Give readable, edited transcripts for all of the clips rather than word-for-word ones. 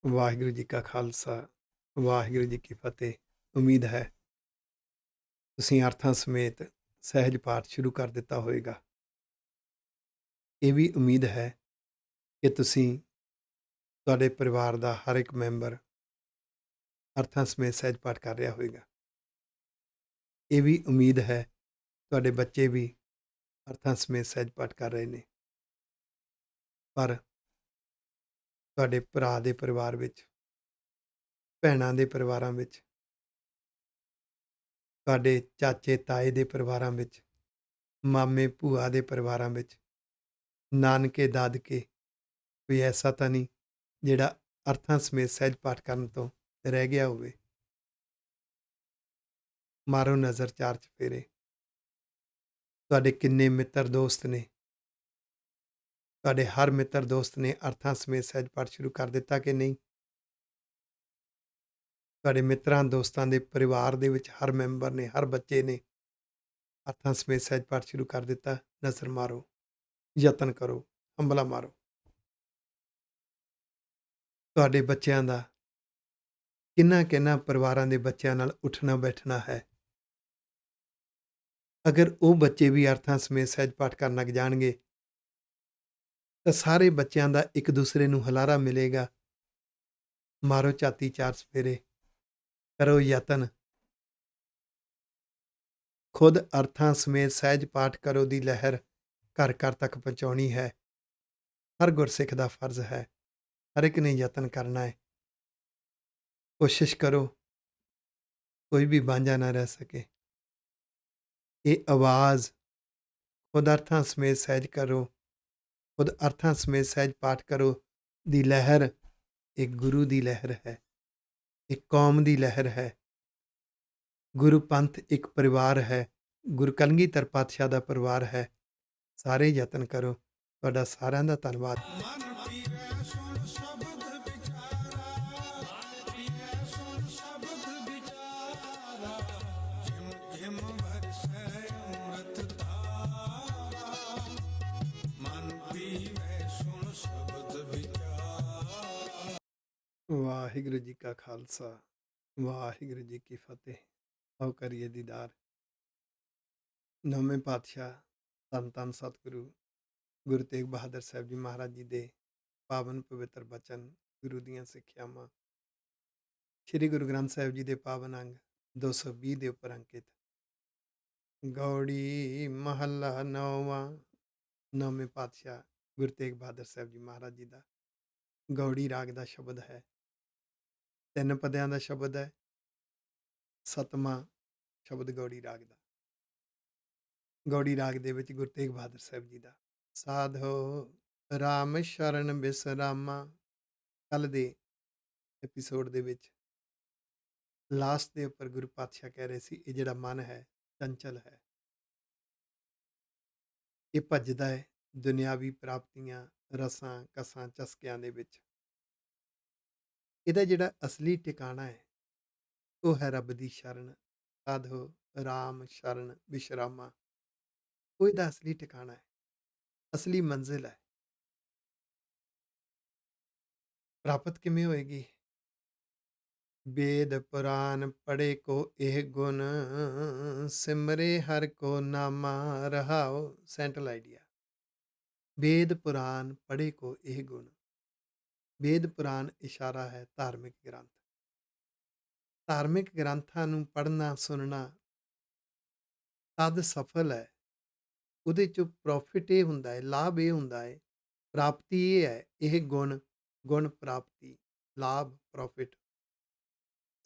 ਵਾਹਿਗੁਰੂ ਜੀ ਕਾ ਖਾਲਸਾ, ਵਾਹਿਗੁਰੂ ਜੀ ਕੀ ਫਤਿਹ। ਉਮੀਦ ਹੈ ਤੁਸੀਂ ਅਰਥਾਂ ਸਮੇਤ ਸਹਿਜ ਪਾਠ ਸ਼ੁਰੂ ਕਰ ਦਿੱਤਾ ਹੋਵੇਗਾ। ਇਹ ਵੀ ਉਮੀਦ ਹੈ ਕਿ ਤੁਹਾਡੇ ਪਰਿਵਾਰ ਦਾ ਹਰ ਇੱਕ ਮੈਂਬਰ ਅਰਥਾਂ ਸਮੇਤ ਸਹਿਜ ਪਾਠ ਕਰ ਰਿਹਾ ਹੋਵੇਗਾ। ਇਹ ਵੀ ਉਮੀਦ ਹੈ ਤੁਹਾਡੇ ਬੱਚੇ ਵੀ ਅਰਥਾਂ ਸਮੇਤ ਸਹਿਜ ਪਾਠ ਕਰ ਰਹੇ ਨੇ। ਪਰ ਤੁਹਾਡੇ ਭਰਾ ਦੇ ਪਰਿਵਾਰ ਵਿੱਚ, ਭੈਣਾਂ ਦੇ ਪਰਿਵਾਰਾਂ ਵਿੱਚ, ਤੁਹਾਡੇ ਚਾਚੇ ਤਾਏ ਦੇ ਪਰਿਵਾਰਾਂ ਵਿੱਚ, ਮਾਮੇ ਭੂਆ ਦੇ ਪਰਿਵਾਰਾਂ ਵਿੱਚ, ਨਾਨਕੇ ਦਾਦਕੇ ਕੋਈ ਐਸਾ ਤਾਂ ਨਹੀਂ ਜਿਹੜਾ ਅਰਥਾਂ ਸਮੇਤ ਸਹਿਜ ਪਾਠ ਕਰਨ ਤੋਂ ਰਹਿ ਗਿਆ ਹੋਵੇ। ਮਾਰੋ ਨਜ਼ਰ ਚਾਰ ਚੁਫੇਰੇ, ਤੁਹਾਡੇ ਕਿੰਨੇ ਮਿੱਤਰ ਦੋਸਤ ਨੇ? ਤੁਹਾਡੇ ਹਰ ਮਿੱਤਰ ਦੋਸਤ ਨੇ ਅਰਥਾਂ ਸਮੇਤ ਸਹਿਜ ਪਾਠ ਸ਼ੁਰੂ ਕਰ ਦਿੱਤਾ ਕਿ ਨਹੀਂ? ਤੁਹਾਡੇ ਮਿੱਤਰਾਂ ਦੋਸਤਾਂ ਦੇ ਪਰਿਵਾਰ ਦੇ ਵਿੱਚ ਹਰ ਮੈਂਬਰ ਨੇ, ਹਰ ਬੱਚੇ ਨੇ ਅਰਥਾਂ ਸਮੇਤ ਸਹਿਜ ਪਾਠ ਸ਼ੁਰੂ ਕਰ ਦਿੱਤਾ? ਨਜ਼ਰ ਮਾਰੋ, ਯਤਨ ਕਰੋ, ਹੰਬਲਾ ਮਾਰੋ। ਤੁਹਾਡੇ ਬੱਚਿਆਂ ਦਾ ਕਿੰਨਾ ਪਰਿਵਾਰਾਂ ਦੇ ਬੱਚਿਆਂ ਨਾਲ ਉੱਠਣਾ ਬੈਠਣਾ ਹੈ? ਅਗਰ ਉਹ ਬੱਚੇ ਵੀ ਅਰਥਾਂ ਸਮੇਤ ਸਹਿਜ ਪਾਠ ਕਰਨ ਲੱਗ ਜਾਣਗੇ ਤਾਂ ਸਾਰੇ ਬੱਚਿਆਂ ਦਾ ਇੱਕ ਦੂਸਰੇ ਨੂੰ ਹੁਲਾਰਾ ਮਿਲੇਗਾ। ਮਾਰੋ ਝਾਤੀ ਚਾਰ ਚੁਫੇਰੇ, ਕਰੋ ਯਤਨ, ਖੁਦ ਅਰਥਾਂ ਸਮੇਤ ਸਹਿਜ ਪਾਠ ਕਰੋ ਦੀ ਲਹਿਰ ਘਰ ਘਰ ਤੱਕ ਪਹੁੰਚਾਉਣੀ ਹੈ। ਹਰ ਗੁਰਸਿੱਖ ਦਾ ਫਰਜ਼ ਹੈ, ਹਰ ਇੱਕ ਨੇ ਯਤਨ ਕਰਨਾ ਹੈ। ਕੋਸ਼ਿਸ਼ ਕਰੋ ਕੋਈ ਵੀ ਵਾਂਝਾ ਨਾ ਰਹਿ ਸਕੇ। ਇਹ ਆਵਾਜ਼ ਖੁਦ ਅਰਥਾਂ ਸਮੇਤ ਸਹਿਜ ਕਰੋ, ਖੁਦ ਅਰਥਾਂ ਸਮੇਤ ਸਹਿਜ ਪਾਠ ਕਰੋ ਦੀ ਲਹਿਰ ਇੱਕ ਗੁਰੂ ਦੀ ਲਹਿਰ ਹੈ, ਇੱਕ ਕੌਮ ਦੀ ਲਹਿਰ ਹੈ। ਗੁਰੂ ਪੰਥ ਇੱਕ ਪਰਿਵਾਰ ਹੈ, ਗੁਰੂ ਕਲਗੀਧਰ ਪਾਤਸ਼ਾਹ ਦਾ ਪਰਿਵਾਰ ਹੈ। ਸਾਰੇ ਯਤਨ ਕਰੋ। ਤੁਹਾਡਾ ਸਾਰਿਆਂ ਦਾ ਧੰਨਵਾਦ। ਵਾਹਿਗੁਰੂ ਜੀ ਕਾ ਖਾਲਸਾ, ਵਾਹਿਗੁਰੂ ਜੀ ਕੀ ਫਤਿਹ। ਆਓ ਕਰੀਏ ਦੀਦਾਰ ਨੌਵੇਂ ਪਾਤਸ਼ਾਹ ਧੰਨ ਧੰਨ ਸਤਿਗੁਰੂ ਗੁਰੂ ਤੇਗ ਬਹਾਦਰ ਸਾਹਿਬ ਜੀ ਮਹਾਰਾਜ ਜੀ ਦੇ ਪਾਵਨ ਪਵਿੱਤਰ ਬਚਨ, ਗੁਰੂ ਦੀਆਂ ਸਿੱਖਿਆਵਾਂ, ਸ੍ਰੀ ਗੁਰੂ ਗ੍ਰੰਥ ਸਾਹਿਬ ਜੀ ਦੇ ਪਾਵਨ ਅੰਗ 220 ਦੇ ਉੱਪਰ ਅੰਕਿਤ। ਗੌੜੀ ਮਹੱਲਾ ਨੌਵਾਂ। ਨੌਵੇਂ ਪਾਤਸ਼ਾਹ ਗੁਰੂ ਤੇਗ ਬਹਾਦਰ ਸਾਹਿਬ ਜੀ ਮਹਾਰਾਜ ਜੀ ਦਾ ਗੌੜੀ ਰਾਗ ਦਾ ਸ਼ਬਦ ਹੈ। 3 ਪਦਿਆਂ ਦਾ ਸ਼ਬਦ ਹੈ। 7ਵਾਂ ਸ਼ਬਦ ਗੌੜੀ ਰਾਗ ਦਾ। ਗੌੜੀ ਰਾਗ ਦੇ ਵਿੱਚ ਗੁਰੂ ਤੇਗ ਬਹਾਦਰ ਸਾਹਿਬ ਜੀ ਦਾ ਸਾਧੋ ਰਾਮ ਸ਼ਰਨ ਬਿਸਰਾਮਾ। ਕੱਲ ਦੇ ਐਪੀਸੋਡ ਦੇ ਵਿੱਚ ਲਾਸਟ ਦੇ ਉੱਪਰ ਗੁਰੂ ਪਾਤਸ਼ਾਹ ਕਹਿ ਰਹੇ ਸੀ, ਇਹ ਜਿਹੜਾ ਮਨ ਹੈ ਚੰਚਲ ਹੈ, ਇਹ ਭੱਜਦਾ ਹੈ ਦੁਨਿਆਵੀ ਪ੍ਰਾਪਤੀਆਂ, ਰਸਾਂ, ਕਸਾਂ, ਚਸਕਿਆਂ ਦੇ ਵਿੱਚ। ਇਹਦਾ ਜਿਹੜਾ ਅਸਲੀ ਟਿਕਾਣਾ ਹੈ ਉਹ ਹੈ ਰੱਬ ਦੀ ਸ਼ਰਨ। ਸਾਧੋ ਰਾਮ ਸ਼ਰਨ ਬਿਸ਼ਰਾਮਾ, ਉਹ ਇਹਦਾ ਅਸਲੀ ਟਿਕਾਣਾ ਹੈ, ਅਸਲੀ ਮੰਜ਼ਿਲ ਹੈ। ਪ੍ਰਾਪਤ ਕਿਵੇਂ ਹੋਏਗੀ? ਵੇਦ ਪੁਰਾਨ ਪੜ੍ਹੇ ਕੋ ਇਹ ਗੁਣ, ਸਿਮਰੇ ਹਰ ਕੋ ਨਾਮਾ ਰਹਾਓ। Central idea. ਵੇਦ ਪੁਰਾਨ ਪੜ੍ਹੇ ਕੋ ਇਹ ਗੁਣ। ਵੇਦ ਪੁਰਾਨ ਇਸ਼ਾਰਾ ਹੈ ਧਾਰਮਿਕ ਗ੍ਰੰਥ। ਧਾਰਮਿਕ ਗ੍ਰੰਥਾਂ ਨੂੰ ਪੜ੍ਹਨਾ ਸੁਣਨਾ ਤਦ ਸਫਲ ਹੈ। ਉਹਦੇ 'ਚੋਂ ਪ੍ਰੋਫਿਟ ਇਹ ਹੁੰਦਾ ਹੈ, ਲਾਭ ਇਹ ਹੁੰਦਾ ਹੈ, ਪ੍ਰਾਪਤੀ ਇਹ ਹੈ, ਇਹ ਗੁਣ ਪ੍ਰਾਪਤੀ, ਲਾਭ, ਪ੍ਰੋਫਿਟ।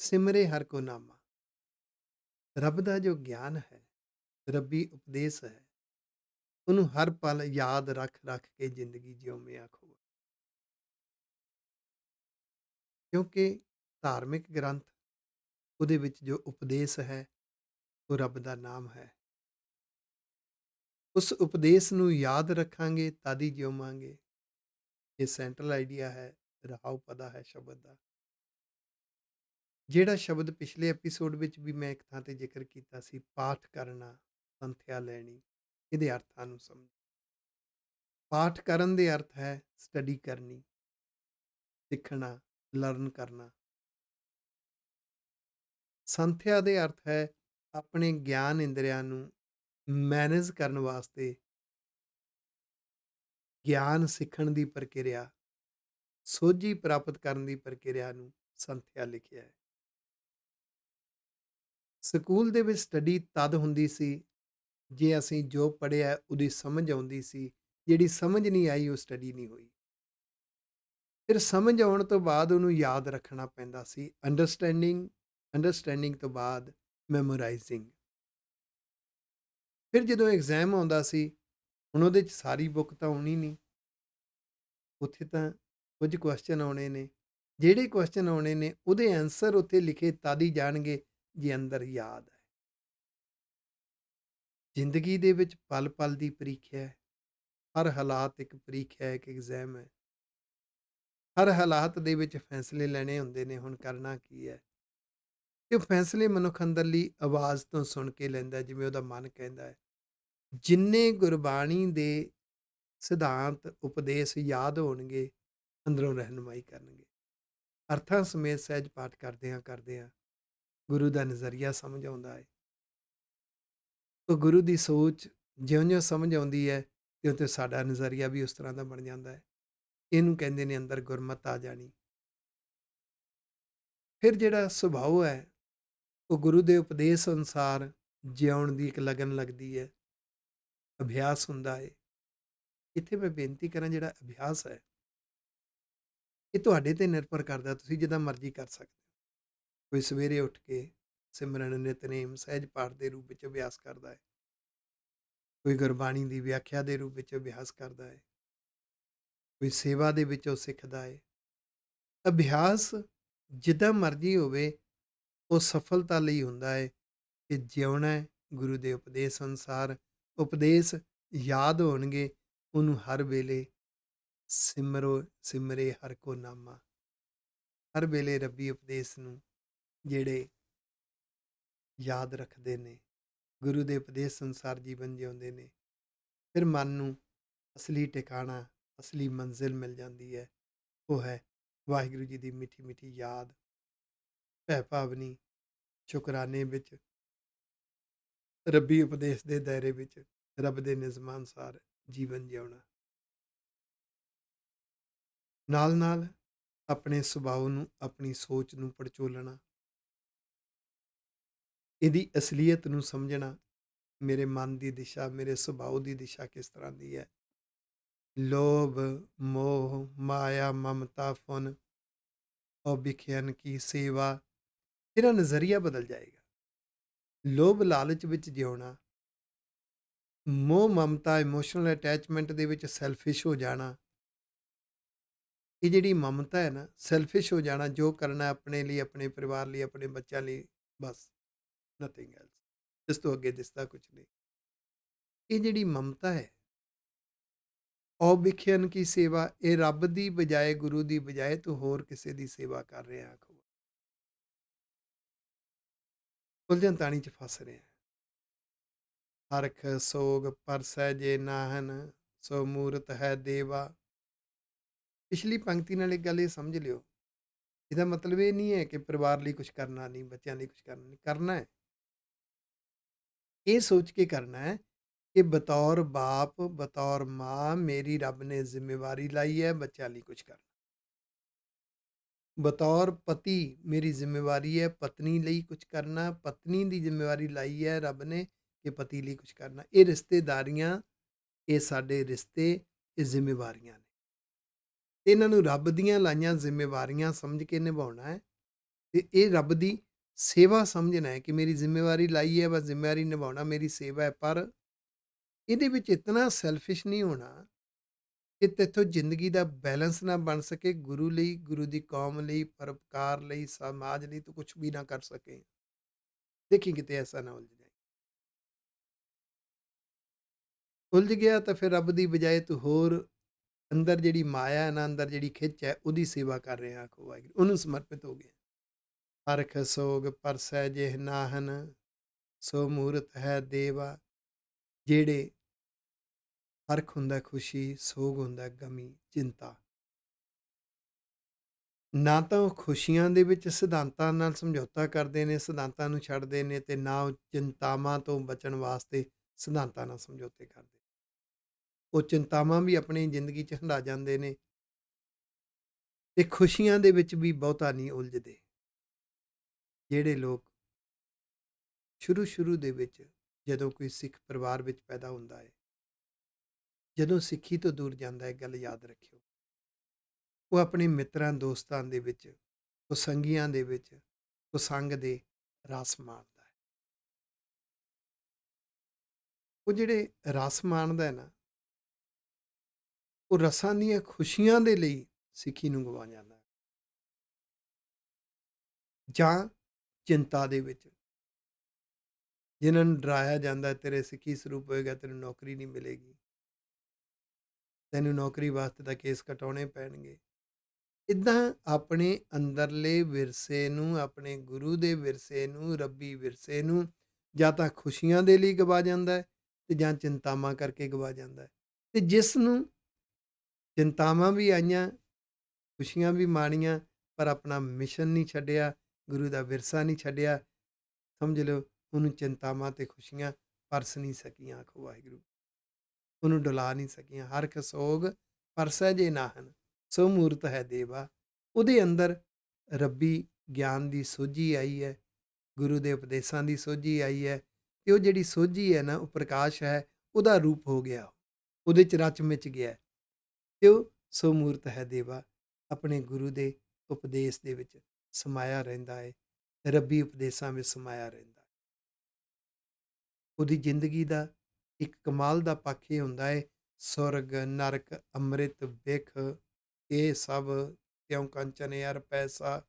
ਸਿਮਰੇ ਹਰ ਕੋ ਨਾਮਾ, ਰੱਬ ਦਾ ਜੋ ਗਿਆਨ ਹੈ, ਰੱਬੀ ਉਪਦੇਸ਼ ਹੈ, ਉਹਨੂੰ ਹਰ ਪਲ ਯਾਦ ਰੱਖ ਰੱਖ ਕੇ ਜ਼ਿੰਦਗੀ ਜਿਉਵੇਂ ਆਖੋ। ਕਿਉਂਕਿ ਧਾਰਮਿਕ ਗ੍ਰੰਥ, ਉਹਦੇ ਵਿੱਚ ਜੋ ਉਪਦੇਸ਼ ਹੈ ਉਹ ਰੱਬ ਦਾ ਨਾਮ ਹੈ। ਉਸ ਉਪਦੇਸ਼ ਨੂੰ ਯਾਦ ਰੱਖਾਂਗੇ ਤਦ ਹੀ ਜਿਉਵਾਂਗੇ। ਇਹ ਸੈਂਟਰਲ ਆਈਡੀਆ ਹੈ, ਰਹਾਉ ਪਦਾ ਹੈ ਸ਼ਬਦ ਦਾ। ਜਿਹੜਾ ਸ਼ਬਦ ਪਿਛਲੇ ਐਪੀਸੋਡ ਵਿੱਚ ਵੀ ਮੈਂ ਇੱਕ ਥਾਂ ਤੇ ਜ਼ਿਕਰ ਕੀਤਾ ਸੀ, ਪਾਠ ਕਰਨਾ, ਸੰਥਿਆ ਲੈਣੀ, ਇਹਦੇ ਅਰਥਾਂ ਨੂੰ ਸਮਝ। ਪਾਠ ਕਰਨ ਦੇ ਅਰਥ ਹੈ ਸਟੱਡੀ ਕਰਨੀ, ਸਿੱਖਣਾ, ਲਰਨ ਕਰਨਾ। ਸੰਥਿਆ ਦੇ ਅਰਥ ਹੈ ਆਪਣੇ ਗਿਆਨ ਇੰਦਰੀਆਂ ਨੂੰ ਮੈਨੇਜ ਕਰਨ ਵਾਸਤੇ ਗਿਆਨ ਸਿੱਖਣ ਦੀ ਪ੍ਰਕਿਰਿਆ, ਸੋਝੀ ਪ੍ਰਾਪਤ ਕਰਨ ਦੀ ਪ੍ਰਕਿਰਿਆ ਨੂੰ ਸੰਥਿਆ ਲਿਖਿਆ ਹੈ। ਸਕੂਲ ਦੇ ਵਿੱਚ ਸਟੱਡੀ ਤਦ ਹੁੰਦੀ ਸੀ ਜੇ ਅਸੀਂ ਜੋ ਪੜ੍ਹਿਆ ਉਹਦੀ ਸਮਝ ਆਉਂਦੀ ਸੀ, ਜਿਹੜੀ ਸਮਝ ਨਹੀਂ ਆਈ ਉਹ ਸਟੱਡੀ ਨਹੀਂ ਹੋਈ। ਫਿਰ ਸਮਝ ਆਉਣ ਤੋਂ ਬਾਅਦ ਉਹਨੂੰ ਯਾਦ ਰੱਖਣਾ ਪੈਂਦਾ ਸੀ। ਅੰਡਰਸਟੈਂਡਿੰਗ, ਅੰਡਰਸਟੈਂਡਿੰਗ ਤੋਂ ਬਾਅਦ ਮੈਮੋਰਾਈਜ਼ਿੰਗ। ਫਿਰ ਜਦੋਂ ਐਗਜ਼ਾਮ ਆਉਂਦਾ ਸੀ, ਹੁਣ ਉਹਦੇ 'ਚ ਸਾਰੀ ਬੁੱਕ ਤਾਂ ਆਉਣੀ ਨਹੀਂ, ਉੱਥੇ ਤਾਂ ਕੁਝ ਕੁਐਸਚਨ ਆਉਣੇ ਨੇ। ਜਿਹੜੇ ਕੁਐਸਚਨ ਆਉਣੇ ਨੇ ਉਹਦੇ ਆਨਸਰ ਉੱਥੇ ਲਿਖੇ ਤਦ ਹੀ ਜਾਣਗੇ ਜੇ ਅੰਦਰ ਯਾਦ ਹੈ। ਜ਼ਿੰਦਗੀ ਦੇ ਵਿੱਚ ਪਲ-ਪਲ ਦੀ ਪ੍ਰੀਖਿਆ ਹੈ। ਹਰ ਹਾਲਾਤ ਇੱਕ ਪ੍ਰੀਖਿਆ ਹੈ, ਇੱਕ ਐਗਜ਼ਾਮ ਹੈ। ਹਰ ਹਾਲਾਤ ਦੇ ਵਿੱਚ ਫੈਸਲੇ ਲੈਣੇ ਹੁੰਦੇ ਨੇ, ਹੁਣ ਕਰਨਾ ਕੀ ਹੈ? ਤੇ ਉਹ ਫੈਸਲੇ ਮਨੁੱਖ ਅੰਦਰਲੀ ਆਵਾਜ਼ ਤੋਂ ਸੁਣ ਕੇ ਲੈਂਦਾ ਹੈ, ਜਿਵੇਂ ਉਹਦਾ ਮਨ ਕਹਿੰਦਾ ਹੈ। ਜਿੰਨੇ ਗੁਰਬਾਣੀ ਦੇ ਸਿਧਾਂਤ, ਉਪਦੇਸ਼ ਯਾਦ ਹੋਣਗੇ, ਅੰਦਰੋਂ ਰਹਿਨੁਮਾਈ ਕਰਨਗੇ। ਅਰਥਾਂ ਸਮੇਤ ਸਹਿਜ ਪਾਠ ਕਰਦਿਆਂ ਗੁਰੂ ਦਾ ਨਜ਼ਰੀਆ ਸਮਝ ਆਉਂਦਾ ਹੈ। ਉਹ ਗੁਰੂ ਦੀ ਸੋਚ ਜਿਉਂ-ਜਿਉਂ ਸਮਝ ਆਉਂਦੀ ਹੈ, ਤਿਉਂ-ਤਿਉਂ ਸਾਡਾ ਨਜ਼ਰੀਆ ਵੀ ਉਸ ਤਰ੍ਹਾਂ ਦਾ ਬਣ ਜਾਂਦਾ ਹੈ। ਇਹਨੂੰ ਕਹਿੰਦੇ ਨੇ ਅੰਦਰ ਗੁਰਮਤ ਆ ਜਾਣੀ। ਫਿਰ ਜਿਹੜਾ ਸੁਭਾਅ ਹੈ, ਉਹ ਗੁਰੂ ਦੇ ਉਪਦੇਸ਼ ਅਨੁਸਾਰ ਜਿਉਣ ਦੀ ਇੱਕ ਲਗਨ ਲੱਗਦੀ ਹੈ, ਅਭਿਆਸ ਹੁੰਦਾ ਹੈ। ਇੱਥੇ ਮੈਂ ਬੇਨਤੀ ਕਰਾਂ, ਜਿਹੜਾ ਅਭਿਆਸ ਹੈ, ਇਹ ਤੁਹਾਡੇ ਤੇ ਨਿਰਭਰ ਕਰਦਾ, ਤੁਸੀਂ ਜਿੱਦਾਂ ਮਰਜ਼ੀ ਕਰ ਸਕਦੇ ਹੋ। ਕੋਈ ਸਵੇਰੇ ਉੱਠ ਕੇ ਸਿਮਰਨ, ਨਿਤਨੇਮ, ਸਹਿਜ ਪਾਠ ਦੇ ਰੂਪ ਵਿੱਚ ਅਭਿਆਸ ਕਰਦਾ ਹੈ। ਕੋਈ ਗੁਰਬਾਣੀ ਦੀ ਵਿਆਖਿਆ ਦੇ ਰੂਪ ਵਿੱਚ ਅਭਿਆਸ ਕਰਦਾ ਹੈ। ਕੋਈ ਸੇਵਾ ਦੇ ਵਿੱਚ ਉਹ ਸਿੱਖਦਾ ਹੈ। ਅਭਿਆਸ ਜਿੱਦਾਂ ਮਰਜ਼ੀ ਹੋਵੇ, ਉਹ ਸਫਲਤਾ ਲਈ ਹੁੰਦਾ ਹੈ ਕਿ ਜਿਉਣਾ ਹੈ ਗੁਰੂ ਦੇ ਉਪਦੇਸ਼ ਅਨੁਸਾਰ। ਉਪਦੇਸ਼ ਯਾਦ ਹੋਣਗੇ, ਉਹਨੂੰ ਹਰ ਵੇਲੇ ਸਿਮਰੋ ਸਿਮਰੇ ਹਰ ਕੋ ਨਾਮਾ। ਹਰ ਵੇਲੇ ਰੱਬੀ ਉਪਦੇਸ਼ ਨੂੰ ਜਿਹੜੇ ਯਾਦ ਰੱਖਦੇ ਨੇ, ਗੁਰੂ ਦੇ ਉਪਦੇਸ਼ ਅਨੁਸਾਰ ਜੀਵਨ ਜਿਉਂਦੇ ਨੇ, ਫਿਰ ਮਨ ਨੂੰ ਅਸਲੀ ਟਿਕਾਣਾ, ਅਸਲੀ ਮੰਜ਼ਿਲ ਮਿਲ ਜਾਂਦੀ ਹੈ। ਉਹ ਹੈ ਵਾਹਿਗੁਰੂ ਜੀ ਦੀ ਮਿੱਠੀ ਮਿੱਠੀ ਯਾਦ, ਭੈ ਭਾਵਨੀ, ਸ਼ੁਕਰਾਨੇ ਵਿੱਚ, ਰੱਬੀ ਉਪਦੇਸ਼ ਦੇ ਦਾਇਰੇ ਵਿੱਚ, ਰੱਬ ਦੇ ਨਿਯਮਾਂ ਅਨੁਸਾਰ ਜੀਵਨ ਜਿਉਣਾ। ਨਾਲ ਨਾਲ ਆਪਣੇ ਸੁਭਾਅ ਨੂੰ, ਆਪਣੀ ਸੋਚ ਨੂੰ ਪੜਚੋਲਣਾ, ਇਹਦੀ ਅਸਲੀਅਤ ਨੂੰ ਸਮਝਣਾ। ਮੇਰੇ ਮਨ ਦੀ ਦਿਸ਼ਾ, ਮੇਰੇ ਸੁਭਾਅ ਦੀ ਦਿਸ਼ਾ ਕਿਸ ਤਰ੍ਹਾਂ ਦੀ ਹੈ? ਲੋਭ, ਮੋਹ, ਮਾਇਆ, ਮਮਤਾ, ਫੁਨ, ਔਬਿਖਿਆਨ ਕੀ ਸੇਵਾ, ਤੇਰਾ ਨਜ਼ਰੀਆ ਬਦਲ ਜਾਏਗਾ। ਲੋਭ ਲਾਲਚ ਵਿੱਚ ਜਿਉਣਾ, ਮੋਹ ਮਮਤਾ ਇਮੋਸ਼ਨਲ ਅਟੈਚਮੈਂਟ ਦੇ ਵਿੱਚ ਸੈਲਫਿਸ਼ ਹੋ ਜਾਣਾ। ਇਹ ਜਿਹੜੀ ਮਮਤਾ ਹੈ ਨਾ, ਸੈਲਫਿਸ਼ ਹੋ ਜਾਣਾ, ਜੋ ਕਰਨਾ ਆਪਣੇ ਲਈ, ਆਪਣੇ ਪਰਿਵਾਰ ਲਈ, ਆਪਣੇ ਬੱਚਿਆਂ ਲਈ, ਬਸ, ਨਥਿੰਗ ਐਲਸ। ਇਸ ਤੋਂ ਅੱਗੇ ਦਿਸਦਾ ਕੁਝ ਨਹੀਂ। ਇਹ ਜਿਹੜੀ ਮਮਤਾ ਹੈ, ਔਬਿਖਿਆਨ ਕੀ ਸੇਵਾ, ਇਹ ਰੱਬ ਦੀ ਬਜਾਏ, ਗੁਰੂ ਦੀ ਬਜਾਏ ਤੂੰ ਹੋਰ ਕਿਸੇ ਦੀ ਸੇਵਾ ਕਰ ਰਿਹਾ। ਆਖੋ, ਉਲਝਣ ਤਾਣੀ ਚ ਫਸ ਰਿਹਾ। ਹਰਖ ਸੋਗ ਪਰਸੈ ਜੇ ਨਾਹਨ, ਸੋ ਮੂਰਤ ਹੈ ਦੇਵਾ। ਪਿਛਲੀ ਪੰਕਤੀ ਨਾਲ ਇੱਕ ਗੱਲ ਇਹ ਸਮਝ ਲਿਓ, ਇਹਦਾ ਮਤਲਬ ਇਹ ਨਹੀਂ ਹੈ ਕਿ ਪਰਿਵਾਰ ਲਈ ਕੁਝ ਕਰਨਾ ਨਹੀਂ, ਬੱਚਿਆਂ ਲਈ ਕੁਝ ਕਰਨਾ ਨਹੀਂ, ਕਰਨਾ ਹੈ। ਇਹ ਸੋਚ ਕੇ ਕਰਨਾ ਹੈ ਕਿ ਬਤੌਰ ਬਾਪ, ਬਤੌਰ ਮਾਂ, ਮੇਰੀ ਰੱਬ ਨੇ ਜ਼ਿੰਮੇਵਾਰੀ ਲਾਈ ਹੈ ਬੱਚਿਆਂ ਲਈ ਕੁਝ ਕਰਨਾ। ਬਤੌਰ ਪਤੀ ਮੇਰੀ ਜ਼ਿੰਮੇਵਾਰੀ ਹੈ ਪਤਨੀ ਲਈ ਕੁਝ ਕਰਨਾ, ਪਤਨੀ ਦੀ ਜ਼ਿੰਮੇਵਾਰੀ ਲਾਈ ਹੈ ਰੱਬ ਨੇ ਕਿ ਪਤੀ ਲਈ ਕੁਝ ਕਰਨਾ। ਇਹ ਰਿਸ਼ਤੇਦਾਰੀਆਂ, ਇਹ ਸਾਡੇ ਰਿਸ਼ਤੇ, ਇਹ ਜ਼ਿੰਮੇਵਾਰੀਆਂ ਨੇ। ਤੇ ਇਹਨਾਂ ਨੂੰ ਰੱਬ ਦੀਆਂ ਲਾਈਆਂ ਜ਼ਿੰਮੇਵਾਰੀਆਂ ਸਮਝ ਕੇ ਨਿਭਾਉਣਾ ਹੈ। ਤੇ ਇਹ ਰੱਬ ਦੀ ਸੇਵਾ ਸਮਝਣਾ ਹੈ ਕਿ ਮੇਰੀ ਜ਼ਿੰਮੇਵਾਰੀ ਲਾਈ ਹੈ, ਬਸ ਜ਼ਿੰਮੇਵਾਰੀ ਨਿਭਾਉਣਾ ਮੇਰੀ ਸੇਵਾ ਹੈ। ਪਰ ਇਹਦੇ ਵਿੱਚ ਇਤਨਾ ਸੈਲਫਿਸ਼ ਨਹੀਂ ਹੋਣਾ ਕਿ ਤੇਥੋਂ ਜ਼ਿੰਦਗੀ ਦਾ ਬੈਲੈਂਸ ਨਾ ਬਣ ਸਕੇ। ਗੁਰੂ ਲਈ, ਗੁਰੂ ਦੀ ਕੌਮ ਲਈ, ਪਰਉਪਕਾਰ ਲਈ, ਸਮਾਜ ਲਈ ਤੂੰ ਕੁਛ ਵੀ ਨਾ ਕਰ ਸਕੇ। ਦੇਖੀ ਕਿਤੇ ਐਸਾ ਨਾ ਉਲਝ ਜਾਏ। ਉਲਝ ਗਿਆ ਤਾਂ ਫਿਰ ਰੱਬ ਦੀ ਬਜਾਏ ਤੂੰ ਹੋਰ ਅੰਦਰ ਜਿਹੜੀ ਮਾਇਆ ਹੈ ਨਾ, ਅੰਦਰ ਜਿਹੜੀ ਖਿੱਚ ਹੈ, ਉਹਦੀ ਸੇਵਾ ਕਰ ਰਿਹਾ। ਆਖੋ ਵਾਹਿਗੁਰੂ, ਉਹਨੂੰ ਸਮਰਪਿਤ ਹੋ ਗਿਆ। ਹਰਖ ਸੋਗ ਪਰਸੈ ਜਿਹ ਨਾਹਨ, ਸੋ ਮੂਰਤ ਹੈ ਦੇਵਾ। ਜਿਹੜੇ ਹਰਖ ਹੁੰਦਾ ਖੁਸ਼ੀ, ਸੋਗ ਹੁੰਦਾ ਗਮੀ, ਚਿੰਤਾ। ਨਾ ਤਾਂ ਉਹ ਖੁਸ਼ੀਆਂ ਦੇ ਵਿੱਚ ਸਿਧਾਂਤਾਂ ਨਾਲ ਸਮਝੌਤਾ ਕਰਦੇ ਨੇ, ਸਿਧਾਂਤਾਂ ਨੂੰ ਛੱਡਦੇ ਨੇ ਤੇ ਨਾ ਉਹ ਚਿੰਤਾਵਾਂ ਤੋਂ ਬਚਣ ਵਾਸਤੇ ਸਿਧਾਂਤਾਂ ਨਾਲ ਸਮਝੌਤੇ ਕਰਦੇ। ਉਹ ਚਿੰਤਾਵਾਂ ਵੀ ਆਪਣੀ ਜ਼ਿੰਦਗੀ 'ਚ ਹੰਢਾ ਜਾਂਦੇ ਨੇ ਤੇ ਖੁਸ਼ੀਆਂ ਦੇ ਵਿੱਚ ਵੀ ਬਹੁਤਾ ਨਹੀਂ ਉਲਝਦੇ। ਜਿਹੜੇ ਲੋਕ ਸ਼ੁਰੂ-ਸ਼ੁਰੂ ਦੇ ਵਿੱਚ ਜਦੋਂ ਕੋਈ ਸਿੱਖ ਪਰਿਵਾਰ ਵਿੱਚ ਪੈਦਾ ਹੁੰਦਾ ਹੈ, ਜਦੋਂ ਸਿੱਖੀ ਤੋਂ ਦੂਰ ਜਾਂਦਾ ਹੈ, ਗੱਲ ਯਾਦ ਰੱਖਿਓ, ਉਹ ਆਪਣੇ ਮਿੱਤਰਾਂ ਦੋਸਤਾਂ ਦੇ ਵਿੱਚ, ਉਹ ਸੰਗੀਆਂ ਦੇ ਵਿੱਚ, ਉਹ ਸੰਗ ਦੇ ਰਸ ਮਾਣਦਾ ਹੈ। ਉਹ ਜਿਹੜੇ ਰਸ ਮਾਣਦਾ ਹੈ ਨਾ, ਉਹ ਰਸਾਂ ਦੀਆਂ ਖੁਸ਼ੀਆਂ ਦੇ ਲਈ ਸਿੱਖੀ ਨੂੰ ਗਵਾ ਜਾਂਦਾ ਹੈ ਜਾਂ ਚਿੰਤਾ ਦੇ ਵਿੱਚ, ਜਿਨ੍ਹਾਂ ਨੂੰ ਡਰਾਇਆ ਜਾਂਦਾ ਹੈ, ਤੇਰੇ ਸਿੱਖੀ ਸਰੂਪ ਹੋਏਗਾ, ਤੈਨੂੰ ਨੌਕਰੀ ਨਹੀਂ ਮਿਲੇਗੀ, ਤੈਨੂੰ ਨੌਕਰੀ ਵਾਸਤੇ ਤਾਂ ਕੇਸ ਕਟਾਉਣੇ ਪੈਣਗੇ। ਇੱਦਾਂ ਆਪਣੇ ਅੰਦਰਲੇ ਵਿਰਸੇ ਨੂੰ, ਆਪਣੇ ਗੁਰੂ ਦੇ ਵਿਰਸੇ ਨੂੰ, ਰੱਬੀ ਵਿਰਸੇ ਨੂੰ ਜਾਂ ਤਾਂ ਖੁਸ਼ੀਆਂ ਦੇ ਲਈ ਗਵਾ ਜਾਂਦਾ ਹੈ ਤੇ ਜਾਂ ਚਿੰਤਾਵਾਂ ਕਰਕੇ ਗਵਾ ਜਾਂਦਾ ਹੈ। ਤੇ ਜਿਸ ਨੂੰ ਚਿੰਤਾਵਾਂ ਵੀ ਆਈਆਂ, ਖੁਸ਼ੀਆਂ ਵੀ ਮਾਣੀਆਂ, ਪਰ ਆਪਣਾ ਮਿਸ਼ਨ ਨਹੀਂ ਛੱਡਿਆ, ਗੁਰੂ ਦਾ ਵਿਰਸਾ ਨਹੀਂ ਛੱਡਿਆ, ਸਮਝ ਲਓ ਉਹਨੂੰ ਚਿੰਤਾਵਾਂ ਤੇ ਖੁਸ਼ੀਆਂ ਪਰਸ ਨਹੀਂ ਸਕੀਆਂ, ਆਖੋ ਵਾਹਿਗੁਰੂ। ਉਹਨੂੰ ਡੁਲਾ ਨਹੀਂ ਸਕੀਆਂ। ਹਰਖ ਸੋਗ ਪਰਸੈ ਜੇ ਨਾਹਨ, ਸੋ ਮੂਰਤ ਹੈ ਦੇਵਾ। ਉਹਦੇ ਅੰਦਰ ਰੱਬੀ ਗਿਆਨ ਦੀ ਸੋਝੀ ਆਈ ਹੈ, ਗੁਰੂ ਦੇ ਉਪਦੇਸ਼ਾਂ ਦੀ ਸੋਝੀ ਆਈ ਹੈ ਤੇ ਉਹ ਜਿਹੜੀ ਸੋਝੀ ਹੈ ਨਾ, ਉਹ ਪ੍ਰਕਾਸ਼ ਹੈ, ਉਹਦਾ ਰੂਪ ਹੋ ਗਿਆ, ਉਹਦੇ 'ਚ ਰਚ ਮਿਚ ਗਿਆ ਤੇ ਉਹ ਸੋ ਮੂਰਤ ਹੈ ਦੇਵਾ ਆਪਣੇ ਗੁਰੂ ਦੇ ਉਪਦੇਸ਼ ਦੇ ਵਿੱਚ ਸਮਾਇਆ ਰਹਿੰਦਾ ਹੈ, ਰੱਬੀ ਉਪਦੇਸ਼ਾਂ ਵਿੱਚ ਸਮਾਇਆ ਰਹਿੰਦਾ ਹੈ। ਉਹਦੀ ਜ਼ਿੰਦਗੀ ਦਾ ਇੱਕ ਕਮਾਲ ਦਾ ਪੱਖ ਇਹ ਹੁੰਦਾ ਹੈ, ਸੁਰਗ, ਨਰਕ, ਅੰਮ੍ਰਿਤ, ਬਿਖ ਇਹ ਸਭ ਤਿਉ ਕੰਚਨ ਅਰ ਪੈਸਾ।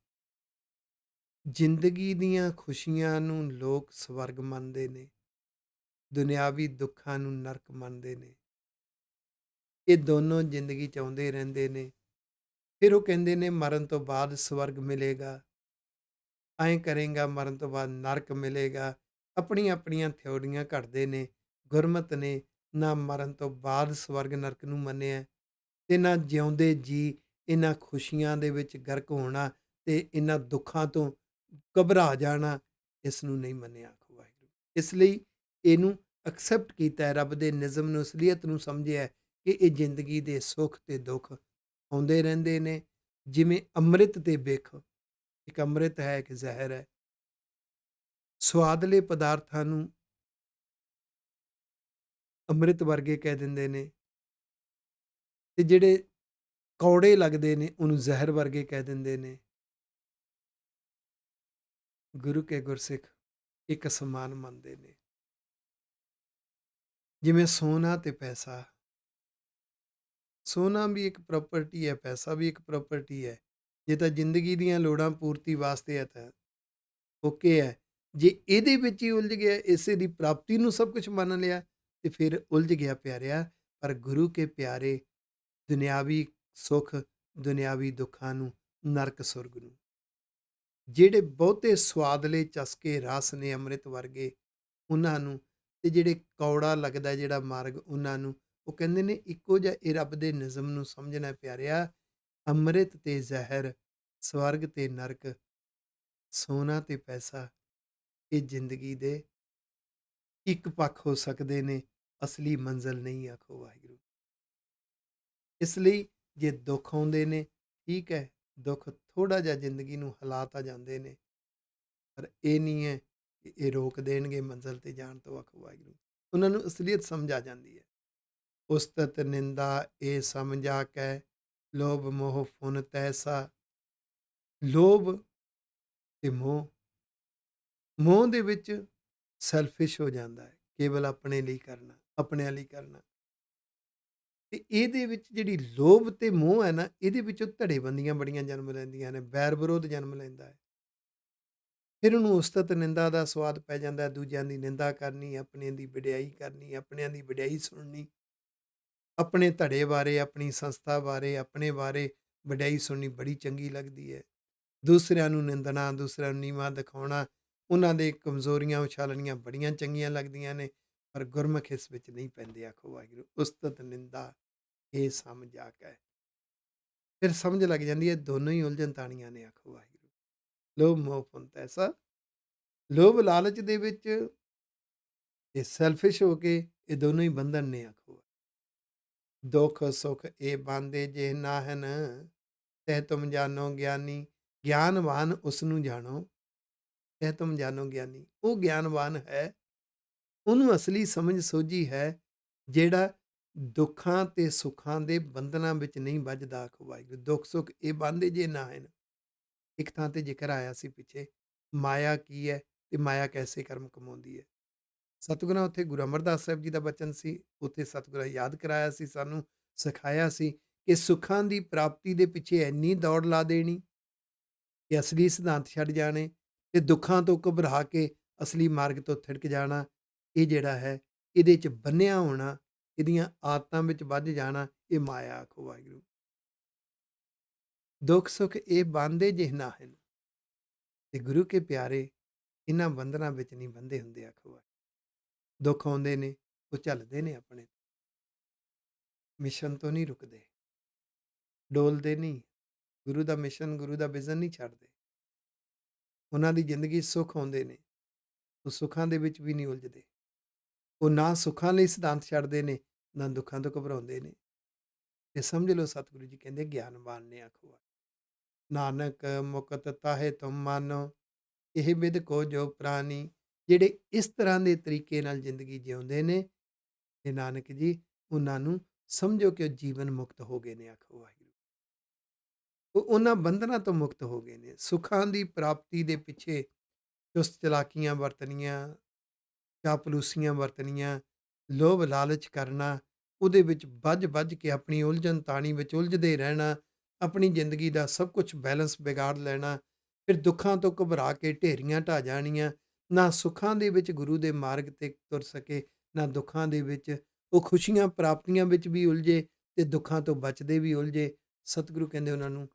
ਜ਼ਿੰਦਗੀ ਦੀਆਂ ਖੁਸ਼ੀਆਂ ਨੂੰ ਲੋਕ ਸਵਰਗ ਮੰਨਦੇ ਨੇ, ਦੁਨਿਆਵੀ ਦੁੱਖਾਂ ਨੂੰ ਨਰਕ ਮੰਨਦੇ ਨੇ। ਇਹ ਦੋਨੋਂ ਜ਼ਿੰਦਗੀ 'ਚ ਆਉਂਦੇ ਰਹਿੰਦੇ ਨੇ। ਫਿਰ ਉਹ ਕਹਿੰਦੇ ਨੇ ਮਰਨ ਤੋਂ ਬਾਅਦ ਸਵਰਗ ਮਿਲੇਗਾ, ਐਂ ਕਰੇਗਾ ਮਰਨ ਤੋਂ ਬਾਅਦ ਨਰਕ ਮਿਲੇਗਾ। ਆਪਣੀਆਂ ਆਪਣੀਆਂ ਥਿਊਰੀਆਂ ਘੜਦੇ ਨੇ। ਗੁਰਮਤਿ ਨੇ ਨਾ ਮਰਨ ਤੋਂ ਬਾਅਦ ਸਵਰਗ ਨਰਕ ਨੂੰ ਮੰਨਿਆ ਤੇ ਨਾ ਜਿਉਂਦੇ ਜੀ ਇਹਨਾਂ ਖੁਸ਼ੀਆਂ ਦੇ ਵਿੱਚ ਗਰਕ ਹੋਣਾ ਤੇ ਇਹਨਾਂ ਦੁੱਖਾਂ ਤੋਂ ਘਬਰਾ ਜਾਣਾ, ਇਸ ਨੂੰ ਨਹੀਂ ਮੰਨਿਆ, ਆਖੋ ਵਾਹਿਗੁਰੂ। ਇਸ ਲਈ ਇਹਨੂੰ ਐਕਸੈਪਟ ਕੀਤਾ ਹੈ, ਰੱਬ ਦੇ ਨਿਯਮ ਨੂੰ, ਅਸਲੀਅਤ ਨੂੰ ਸਮਝਿਆ ਕਿ ਇਹ ਜ਼ਿੰਦਗੀ ਦੇ ਸੁੱਖ ਤੇ ਦੁੱਖ ਆਉਂਦੇ ਰਹਿੰਦੇ ਨੇ। ਜਿਵੇਂ ਅੰਮ੍ਰਿਤ ਤੇ ਬਿਖ, ਇੱਕ ਅੰਮ੍ਰਿਤ ਹੈ, ਇੱਕ ਜ਼ਹਿਰ ਹੈ। ਸਵਾਦਲੇ ਪਦਾਰਥਾਂ ਨੂੰ ਅੰਮ੍ਰਿਤ ਵਰਗੇ ਕਹਿ ਦਿੰਦੇ ਨੇ ਤੇ ਜਿਹੜੇ ਕੌੜੇ ਲੱਗਦੇ ਨੇ ਉਹਨੂੰ ਜ਼ਹਿਰ ਵਰਗੇ ਕਹਿ ਦਿੰਦੇ ਨੇ। ਗੁਰੂ ਕੇ ਗੁਰਸਿੱਖ ਇੱਕ ਸਮਾਨ ਮੰਨਦੇ ਨੇ। ਜਿਵੇਂ ਸੋਨਾ ਤੇ ਪੈਸਾ, ਸੋਨਾ ਵੀ ਇੱਕ ਪ੍ਰਾਪਰਟੀ ਹੈ, ਪੈਸਾ ਵੀ ਇੱਕ ਪ੍ਰਾਪਰਟੀ ਹੈ। ਜੇ ਤਾਂ ਜ਼ਿੰਦਗੀ ਦੀਆਂ ਲੋੜਾਂ ਪੂਰਤੀ ਵਾਸਤੇ ਹੈ ਤਾਂ ਓਕੇ ਹੈ। ਜੇ ਇਹਦੇ ਵਿੱਚ ਹੀ ਉਲਝ ਗਿਆ, ਇਸੇ ਦੀ ਪ੍ਰਾਪਤੀ ਨੂੰ ਸਭ ਕੁਝ ਮੰਨ ਲਿਆ ਤੇ ਫਿਰ ਉਲਝ ਗਿਆ ਪਿਆਰਿਆ। ਪਰ ਗੁਰੂ ਕੇ ਪਿਆਰੇ ਦੁਨਿਆਵੀ ਸੁੱਖ, ਦੁਨਿਆਵੀ ਦੁੱਖਾਂ ਨੂੰ, ਨਰਕ ਸੁਰਗ ਨੂੰ, ਜਿਹੜੇ ਬਹੁਤੇ ਸਵਾਦਲੇ ਚਸਕੇ ਰਸ ਨੇ ਅੰਮ੍ਰਿਤ ਵਰਗੇ, ਉਹਨਾਂ ਨੂੰ, ਤੇ ਜਿਹੜੇ ਕੌੜਾ ਲੱਗਦਾ ਜਿਹੜਾ ਮਾਰਗ, ਉਹਨਾਂ ਨੂੰ, ਉਹ ਕਹਿੰਦੇ ਨੇ ਇੱਕੋ ਜਿਹਾ ਇਹ ਰੱਬ ਦੇ ਨਿਯਮ ਨੂੰ ਸਮਝਣਾ ਪਿਆਰਿਆ। ਅੰਮ੍ਰਿਤ ਤੇ ਜ਼ਹਿਰ, ਸਵਰਗ ਤੇ ਨਰਕ, ਸੋਨਾ ਤੇ ਪੈਸਾ, ਇਹ ਜ਼ਿੰਦਗੀ ਦੇ ਇੱਕ ਪੱਖ ਹੋ ਸਕਦੇ ਨੇ, ਅਸਲੀ ਮੰਜ਼ਿਲ ਨਹੀਂ, ਆਖੋ ਵਾਹਿਗੁਰੂ। ਇਸ ਲਈ ਜੇ ਦੁੱਖ ਆਉਂਦੇ ਨੇ, ਠੀਕ ਹੈ, ਦੁੱਖ ਥੋੜ੍ਹਾ ਜਿਹਾ ਜ਼ਿੰਦਗੀ ਨੂੰ ਹਿਲਾ ਤਾਂ ਜਾਂਦੇ ਨੇ, ਪਰ ਇਹ ਨਹੀਂ ਹੈ ਕਿ ਇਹ ਰੋਕ ਦੇਣਗੇ ਮੰਜ਼ਿਲ 'ਤੇ ਜਾਣ ਤੋਂ, ਆਖੋ ਵਾਹਿਗੁਰੂ। ਉਹਨਾਂ ਨੂੰ ਅਸਲੀਅਤ ਸਮਝ ਆ ਜਾਂਦੀ ਹੈ। ਉਸਤਤ ਨਿੰਦਾ ਇਹ ਸਮਝਾ ਕੈ, ਲੋਭ ਮੋਹ ਫੁਨ ਤੈਸਾ। ਲੋਭ ਤੇ ਮੋਹ, ਮੋਹ ਦੇ ਵਿੱਚ ਸੈਲਫਿਸ਼ ਹੋ ਜਾਂਦਾ ਹੈ, ਕੇਵਲ ਆਪਣੇ ਲਈ ਕਰਨਾ, ਆਪਣਿਆਂ ਲਈ ਕਰਨਾ। ਤੇ ਇਹਦੇ ਵਿੱਚ ਜਿਹੜੀ ਲੋਭ ਤੇ ਮੋਹ ਹੈ ਨਾ, ਇਹਦੇ ਵਿੱਚੋਂ ਧੜੇਬੰਦੀਆਂ ਬੜੀਆਂ ਜਨਮ ਲੈਂਦੀਆਂ ਨੇ, ਵੈਰ ਵਿਰੋਧ ਜਨਮ ਲੈਂਦਾ ਹੈ। ਫਿਰ ਉਹਨੂੰ ਉਸਤਤ ਨਿੰਦਾ ਦਾ ਸਵਾਦ ਪੈ ਜਾਂਦਾ ਹੈ, ਦੂਜਿਆਂ ਦੀ ਨਿੰਦਾ ਕਰਨੀ, ਆਪਣਿਆਂ ਦੀ ਵਡਿਆਈ ਕਰਨੀ, ਆਪਣਿਆਂ ਦੀ ਵਡਿਆਈ ਸੁਣਨੀ, ਆਪਣੇ ਧੜੇ ਬਾਰੇ, ਆਪਣੀ ਸੰਸਥਾ ਬਾਰੇ, ਆਪਣੇ ਬਾਰੇ ਵਡਿਆਈ ਸੁਣਨੀ ਬੜੀ ਚੰਗੀ ਲੱਗਦੀ ਹੈ। ਦੂਸਰਿਆਂ ਨੂੰ ਨਿੰਦਣਾ, ਦੂਸਰਿਆਂ ਨੂੰ ਨੀਵਾਂ ਦਿਖਾਉਣਾ, ਉਹਨਾਂ ਦੇ ਕਮਜ਼ੋਰੀਆਂ ਉਛਾਲਣੀਆਂ ਬੜੀਆਂ ਚੰਗੀਆਂ ਲੱਗਦੀਆਂ ਨੇ, ਪਰ ਗੁਰਮੁਖ ਇਸ ਵਿੱਚ ਨਹੀਂ ਪੈਂਦੇ, ਆਖੋ ਵਾਹਿਗੁਰੂ। ਉਸਤਤ ਨਿੰਦਾ ਇਹ ਸਮਝ ਆ ਕੇ ਫਿਰ ਸਮਝ ਲੱਗ ਜਾਂਦੀ ਹੈ ਦੋਨੋਂ ਹੀ ਉਲਝਣ ਤਾਣੀਆਂ ਨੇ, ਆਖੋ ਵਾਹਿਗੁਰੂ। ਲੋਭ ਮੋਹ ਪੁੰਤ ਐਸਾ, ਲੋਭ ਲਾਲਚ ਦੇ ਵਿੱਚ ਇਹ ਸੈਲਫਿਸ਼ ਹੋ ਕੇ ਇਹ ਦੋਨੋਂ ਹੀ ਬੰਧਨ ਨੇ, ਆਖੋ। ਦੁੱਖ ਸੁਖ ਇਹ ਬਾਂਦੇ ਜੇ ਨਾਹਨ, ਤਹਿ ਤੁਮ ਜਾਣੋ ਗਿਆਨੀ। ਗਿਆਨਵਾਨ ਉਸ ਨੂੰ ਜਾਣੋ, ਤਹਿ ਤੁਮ ਜਾਣੋ ਗਿਆਨੀ। ਉਹ ਗਿਆਨਵਾਨ ਹੈ, ਉਹਨੂੰ ਅਸਲੀ ਸਮਝ ਸੋਝੀ ਹੈ, ਜਿਹੜਾ ਦੁੱਖਾਂ ਤੇ ਸੁੱਖਾਂ ਦੇ ਬੰਧਨਾਂ ਵਿੱਚ ਨਹੀਂ ਵੱਜਦਾ, ਆਖੋ ਵਾਹਿਗੁਰੂ। ਦੁੱਖ ਸੁੱਖ ਇਹ ਬਾਂਦੇ ਜੇ ਨਾਹਨ। ਇੱਕ ਥਾਂ ਤੇ ਜ਼ਿਕਰ ਆਇਆ ਸੀ ਪਿੱਛੇ, ਮਾਇਆ ਕੀ ਹੈ ਤੇ ਮਾਇਆ ਕੈਸੇ ਕਰਮ ਕਮਾਉਂਦੀ ਹੈ। ਸਤਿਗੁਰਾਂ ਉੱਥੇ ਗੁਰੂ ਅਮਰਦਾਸ ਸਾਹਿਬ ਜੀ ਦਾ ਬਚਨ ਸੀ, ਉੱਥੇ ਸਤਿਗੁਰਾਂ ਯਾਦ ਕਰਾਇਆ ਸੀ ਸਾਨੂੰ, ਸਿਖਾਇਆ ਸੀ ਕਿ ਸੁੱਖਾਂ ਦੀ ਪ੍ਰਾਪਤੀ ਦੇ ਪਿੱਛੇ ਇੰਨੀ ਦੌੜ ਲਾ ਦੇਣੀ ਕਿ ਅਸਲੀ ਸਿਧਾਂਤ ਛੱਡ ਜਾਣੇ ਤੇ ਦੁੱਖਾਂ ਤੋਂ ਘਬਰਾ ਕੇ ਅਸਲੀ ਮਾਰਗ ਤੋਂ ਥਿੜਕ ਜਾਣਾ। ਇਹ ਜਿਹੜਾ ਹੈ, ਇਹਦੇ 'ਚ ਬੰਨਿਆ ਹੋਣਾ, ਇਹਦੀਆਂ ਆਦਤਾਂ ਵਿੱਚ ਵੱਧ ਜਾਣਾ, ਇਹ ਮਾਇਆ, ਆਖੋ ਵਾਹਿਗੁਰੂ। ਦੁੱਖ ਸੁੱਖ ਇਹ ਬਾਂਦੇ ਜਿਹ ਨਾਹਿਨ, ਤੇ ਗੁਰੂ ਕੇ ਪਿਆਰੇ ਇਹਨਾਂ ਬੰਧਨਾਂ ਵਿੱਚ ਨਹੀਂ ਬੰਦੇ ਹੁੰਦੇ, ਆਖੋ ਵਾਹਿਗੁਰੂ। ਦੁੱਖ ਆਉਂਦੇ ਨੇ, ਉਹ ਝੱਲਦੇ ਨੇ ਆਪਣੇ, ਮਿਸ਼ਨ ਤੋਂ ਨਹੀਂ ਰੁਕਦੇ, ਡੋਲਦੇ ਨਹੀਂ। ਗੁਰੂ ਦਾ ਮਿਸ਼ਨ, ਗੁਰੂ ਦਾ ਵਿਜ਼ਨ ਨਹੀਂ ਛੱਡਦੇ। ਉਹਨਾਂ ਦੀ ਜ਼ਿੰਦਗੀ ਸੁੱਖ ਆਉਂਦੇ ਨੇ, ਉਹ ਸੁੱਖਾਂ ਦੇ ਵਿੱਚ ਵੀ ਨਹੀਂ ਉਲਝਦੇ। ਉਹ ਨਾ ਸੁੱਖਾਂ ਲਈ ਸਿਧਾਂਤ ਛੱਡਦੇ ਨੇ, ਨਾ ਦੁੱਖਾਂ ਤੋਂ ਘਬਰਾਉਂਦੇ ਨੇ। ਤੇ ਸਮਝ ਲਓ ਸਤਿਗੁਰੂ ਜੀ ਕਹਿੰਦੇ ਗਿਆਨਵਾਨ ਨੇ, ਆਖੋ। ਨਾਨਕ ਮੁਕਤ ਤਾਹੇ ਤੁਮ ਮਾਨੋ, ਇਹ ਬਿਧ ਕੋ ਜੋ ਪ੍ਰਾਨੀ। ਜਿਹੜੇ ਇਸ ਤਰ੍ਹਾਂ ਦੇ ਤਰੀਕੇ ਨਾਲ ਜ਼ਿੰਦਗੀ ਜਿਉਂਦੇ ਨੇ, ਤੇ ਨਾਨਕ ਜੀ ਉਹਨਾਂ ਨੂੰ ਸਮਝੋ ਕਿ ਉਹ ਜੀਵਨ ਮੁਕਤ ਹੋ ਗਏ ਨੇ, ਆਖੋ ਵਾਹਿਗੁਰੂ। ਉਹ ਉਹਨਾਂ ਬੰਧਨਾਂ ਤੋਂ ਮੁਕਤ ਹੋ ਗਏ ਨੇ। ਸੁੱਖਾਂ ਦੀ ਪ੍ਰਾਪਤੀ ਦੇ ਪਿੱਛੇ ਚੁਸਤ ਚਲਾਕੀਆਂ ਵਰਤਣੀਆਂ, ਚਾਪਲੂਸੀਆਂ ਵਰਤਣੀਆਂ, ਲੋਭ ਲਾਲਚ ਕਰਨਾ, ਉਹਦੇ ਵਿੱਚ ਬੱਝ-ਬੱਝ ਕੇ ਆਪਣੀ ਉਲਝਣ ਤਾਣੀ ਵਿੱਚ ਉਲਝਦੇ ਰਹਿਣਾ, ਆਪਣੀ ਜ਼ਿੰਦਗੀ ਦਾ ਸਭ ਕੁਛ ਬੈਲੈਂਸ ਵਿਗਾੜ ਲੈਣਾ, ਫਿਰ ਦੁੱਖਾਂ ਤੋਂ ਘਬਰਾ ਕੇ ਢੇਰੀਆਂ ਢਾਹ ਜਾਣੀਆਂ, ਨਾ ਸੁੱਖਾਂ ਦੇ ਵਿੱਚ ਗੁਰੂ ਦੇ ਮਾਰਗ ਤੇ ਤੁਰ ਸਕੇ, ਨਾ ਦੁੱਖਾਂ ਦੇ ਵਿੱਚ। ਉਹ ਖੁਸ਼ੀਆਂ ਪ੍ਰਾਪਤੀਆਂ ਵਿੱਚ ਵੀ ਉਲਝੇ ਤੇ ਦੁੱਖਾਂ ਤੋਂ ਬਚਦੇ ਵੀ ਉਲਝੇ। ਸਤਿਗੁਰੂ ਕਹਿੰਦੇ ਉਹਨਾਂ ਨੂੰ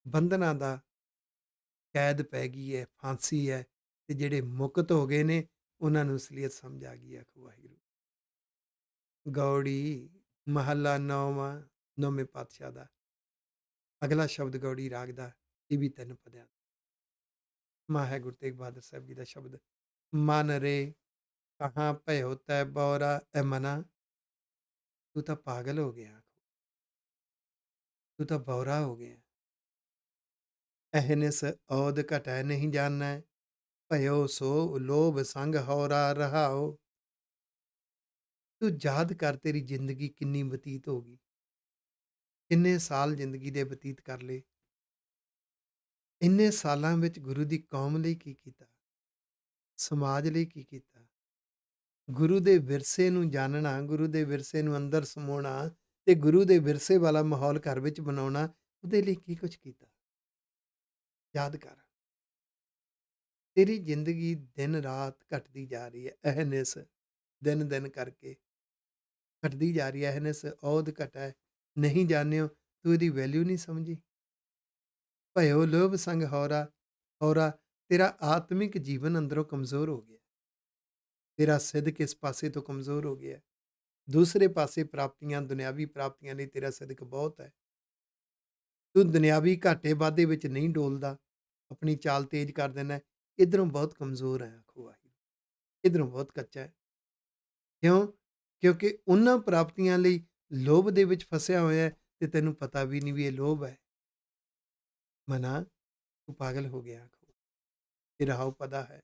ਬੰਧਨਾਂ ਦਾ ਕੈਦ ਪੈ ਗਈ ਹੈ, ਫਾਂਸੀ ਹੈ, ਤੇ ਜਿਹੜੇ ਮੁਕਤ ਹੋ ਗਏ ਨੇ, ਉਹਨਾਂ ਨੂੰ ਅਸਲੀਅਤ ਸਮਝ ਆ ਗਈ, ਆਖੋ ਵਾਹਿਗੁਰੂ। ਗੌੜੀ ਮਹੱਲਾ ਨੌਵਾਂ, ਨੌਵੇਂ ਪਾਤਸ਼ਾਹ ਦਾ ਅਗਲਾ ਸ਼ਬਦ ਗੌੜੀ ਰਾਗ ਦਾ, ਇਹ ਵੀ ਤਿੰਨ ਪਦਿਆਂ ਦਾ। ਮਾ ਹੈ ਗੁਰੂ ਤੇਗ ਬਹਾਦਰ ਸਾਹਿਬ ਜੀ ਦਾ ਸ਼ਬਦ। ਮਨ ਰੇ ਕਹਾਂ ਭਇਓ ਤੈ ਬੌਰਾ, ਐ ਮਨਾ ਤੂੰ ਤਾਂ ਪਾਗਲ ਹੋ ਗਿਆ, ਤੂੰ ਤਾਂ ਬੌਰਾ ਹੋ ਗਿਆ। ਅਹਨਿਸ ਔਦ ਘਟੈ ਨਹੀਂ ਜਾਣੈ, ਭਇਓ ਸੋ ਲੋਭ ਸੰਗ ਹੌਰਾ ਰਹਾਓ। ਤੂੰ ਯਾਦ ਕਰ ਤੇਰੀ ਜ਼ਿੰਦਗੀ ਕਿੰਨੀ ਬਤੀਤ ਹੋ ਗਈ, ਕਿੰਨੇ ਸਾਲ ਜ਼ਿੰਦਗੀ ਦੇ ਬਤੀਤ ਕਰ ਲਏ। ਇੰਨੇ ਸਾਲਾਂ ਵਿੱਚ ਗੁਰੂ ਦੀ ਕੌਮ ਲਈ ਕੀ ਕੀਤਾ, ਸਮਾਜ ਲਈ ਕੀ ਕੀਤਾ, ਗੁਰੂ ਦੇ ਵਿਰਸੇ ਨੂੰ ਜਾਣਨਾ, ਗੁਰੂ ਦੇ ਵਿਰਸੇ ਨੂੰ ਅੰਦਰ ਸਮਾਉਣਾ ਤੇ ਗੁਰੂ ਦੇ ਵਿਰਸੇ ਵਾਲਾ ਮਾਹੌਲ ਘਰ ਵਿੱਚ ਬਣਾਉਣਾ, ਉਹਦੇ ਲਈ ਕੀ ਕੁਝ ਕੀਤਾ। ਯਾਦ ਕਰ, ਤੇਰੀ ਜ਼ਿੰਦਗੀ ਦਿਨ ਰਾਤ ਘਟਦੀ ਜਾ ਰਹੀ ਹੈ। ਅਹਨਿਸ ਦਿਨ ਦਿਨ ਕਰਕੇ ਘਟਦੀ ਜਾ ਰਹੀ ਹੈ। ਅਹਨਿਸ ਔਦ ਘਟੈ ਨਹੀਂ ਜਾਣਿਓ, ਤੂੰ ਇਹਦੀ ਵੈਲਿਊ ਨਹੀਂ ਸਮਝੀ। ਭਇਓ ਲੋਭ ਸੰਗ ਹੌਰਾ, ਹੌਰਾ ਤੇਰਾ ਆਤਮਿਕ ਜੀਵਨ ਅੰਦਰੋਂ ਕਮਜ਼ੋਰ ਹੋ ਗਿਆ, ਤੇਰਾ ਸਿਦਕ ਇਸ ਪਾਸੇ ਤੋਂ ਕਮਜ਼ੋਰ ਹੋ ਗਿਆ। ਦੂਸਰੇ ਪਾਸੇ ਪ੍ਰਾਪਤੀਆਂ, ਦੁਨਿਆਵੀ ਪ੍ਰਾਪਤੀਆਂ ਲਈ ਤੇਰਾ ਸਿਦਕ ਬਹੁਤ ਹੈ। ਤੂੰ ਦੁਨਿਆਵੀ ਘਾਟੇ ਵਾਧੇ ਵਿੱਚ ਨਹੀਂ ਡੋਲਦਾ, ਆਪਣੀ ਚਾਲ ਤੇਜ਼ ਕਰ ਦਿੰਦਾ। ਇੱਧਰੋਂ ਬਹੁਤ ਕਮਜ਼ੋਰ ਹੈ, ਆਖੋ ਵਾਹਿਗੁਰੂ। ਇੱਧਰੋਂ ਬਹੁਤ ਕੱਚਾ ਹੈ। ਕਿਉਂ? ਕਿਉਂਕਿ ਉਹਨਾਂ ਪ੍ਰਾਪਤੀਆਂ ਲਈ ਲੋਭ ਦੇ ਵਿੱਚ ਫਸਿਆ ਹੋਇਆ ਹੈ ਤੇ ਤੈਨੂੰ ਪਤਾ ਵੀ ਨਹੀਂ ਵੀ ਇਹ ਲੋਭ ਹੈ। ਮਨਾ ਤੂੰ ਪਾਗਲ ਹੋ ਗਿਆ, ਆਖੋ। ਇਹ ਰਹਾਉ ਪਦਾ ਹੈ।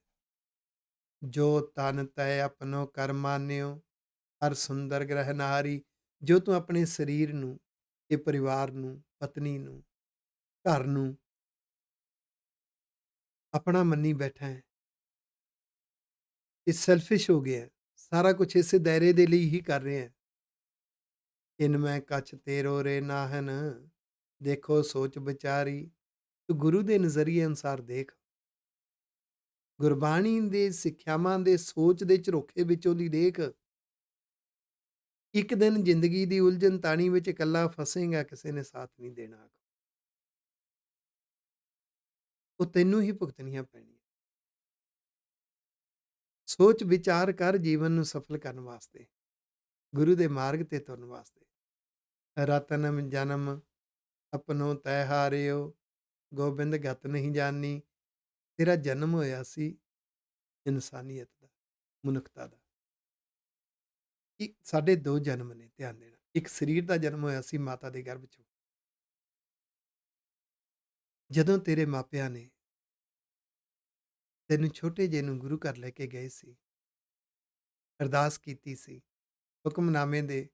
ਜੋ ਤਨ ਤੈ ਆਪਣੋ ਕਰ ਮਾਨਿਓ, ਹਰ ਸੁੰਦਰ ਗ੍ਰਹਿ ਨਾਰੀ। ਜੋ ਤੂੰ ਆਪਣੇ ਸਰੀਰ ਨੂੰ, ਇਹ ਪਰਿਵਾਰ ਨੂੰ, ਪਤਨੀ ਨੂੰ, ਘਰ ਨੂੰ ਆਪਣਾ ਮੰਨੀ ਬੈਠਾ ਹੈ, ਇਹ ਸੈਲਫਿਸ਼ ਹੋ ਗਿਆ। ਸਾਰਾ ਕੁਛ ਇਸੇ ਦਾਇਰੇ ਦੇ ਲਈ ਹੀ ਕਰ ਰਿਹਾ ਹੈ। ਇਨ ਮੈਂ ਕਛ ਤੇਰੋ ਰੇ ਨਾਹਨ, ਦੇਖੋ ਸੋਚ ਵਿਚਾਰੀ। ਤੂੰ ਗੁਰੂ ਦੇ ਨਜ਼ਰੀਏ ਅਨੁਸਾਰ ਦੇਖ, ਗੁਰਬਾਣੀ ਦੇ ਸਿੱਖਿਆਵਾਂ ਦੇ ਸੋਚ ਦੇ ਝਰੋਖੇ ਵਿੱਚੋਂ ਦੀ ਦੇਖ। ਇੱਕ ਦਿਨ ਜ਼ਿੰਦਗੀ ਦੀ ਉਲਝਣ ਤਾਣੀ ਵਿੱਚ ਇਕੱਲਾ ਫਸੇਗਾ, ਕਿਸੇ ਨੇ ਸਾਥ ਨਹੀਂ ਦੇਣਾ। ਉਹ ਤੈਨੂੰ ਹੀ ਭੁਗਤਣੀਆਂ ਪੈਣੀਆਂ। ਸੋਚ ਵਿਚਾਰ ਕਰ ਜੀਵਨ ਨੂੰ ਸਫਲ ਕਰਨ ਵਾਸਤੇ, ਗੁਰੂ ਦੇ ਮਾਰਗ ਤੇ ਤੁਰਨ ਵਾਸਤੇ। ਰਤਨ ਜਨਮ ਆਪਣੋ ਤੈ ਹਾਰਿਓ, ਗੋਬਿੰਦ ਗਤ ਨਹੀਂ ਜਾਨੀ। ਤੇਰਾ ਜਨਮ ਹੋਇਆ ਸੀ ਇਨਸਾਨੀਅਤ ਦਾ, ਮਨੁੱਖਤਾ ਦਾ। ਕਿ ਸਾਡੇ 2 ਜਨਮ ਨੇ, ਧਿਆਨ ਦੇਣਾ। ਇੱਕ ਸਰੀਰ ਦਾ ਜਨਮ ਹੋਇਆ ਸੀ ਮਾਤਾ ਦੇ ਗਰਭ 'ਚੋਂ। ਜਦੋਂ ਤੇਰੇ ਮਾਪਿਆਂ ਨੇ ਤੈਨੂੰ ਛੋਟੇ ਜਿਹੇ ਨੂੰ ਗੁਰੂ ਘਰ ਲੈ ਕੇ ਗਏ ਸੀ, ਅਰਦਾਸ ਕੀਤੀ ਸੀ, ਹੁਕਮਨਾਮੇ ਦੇ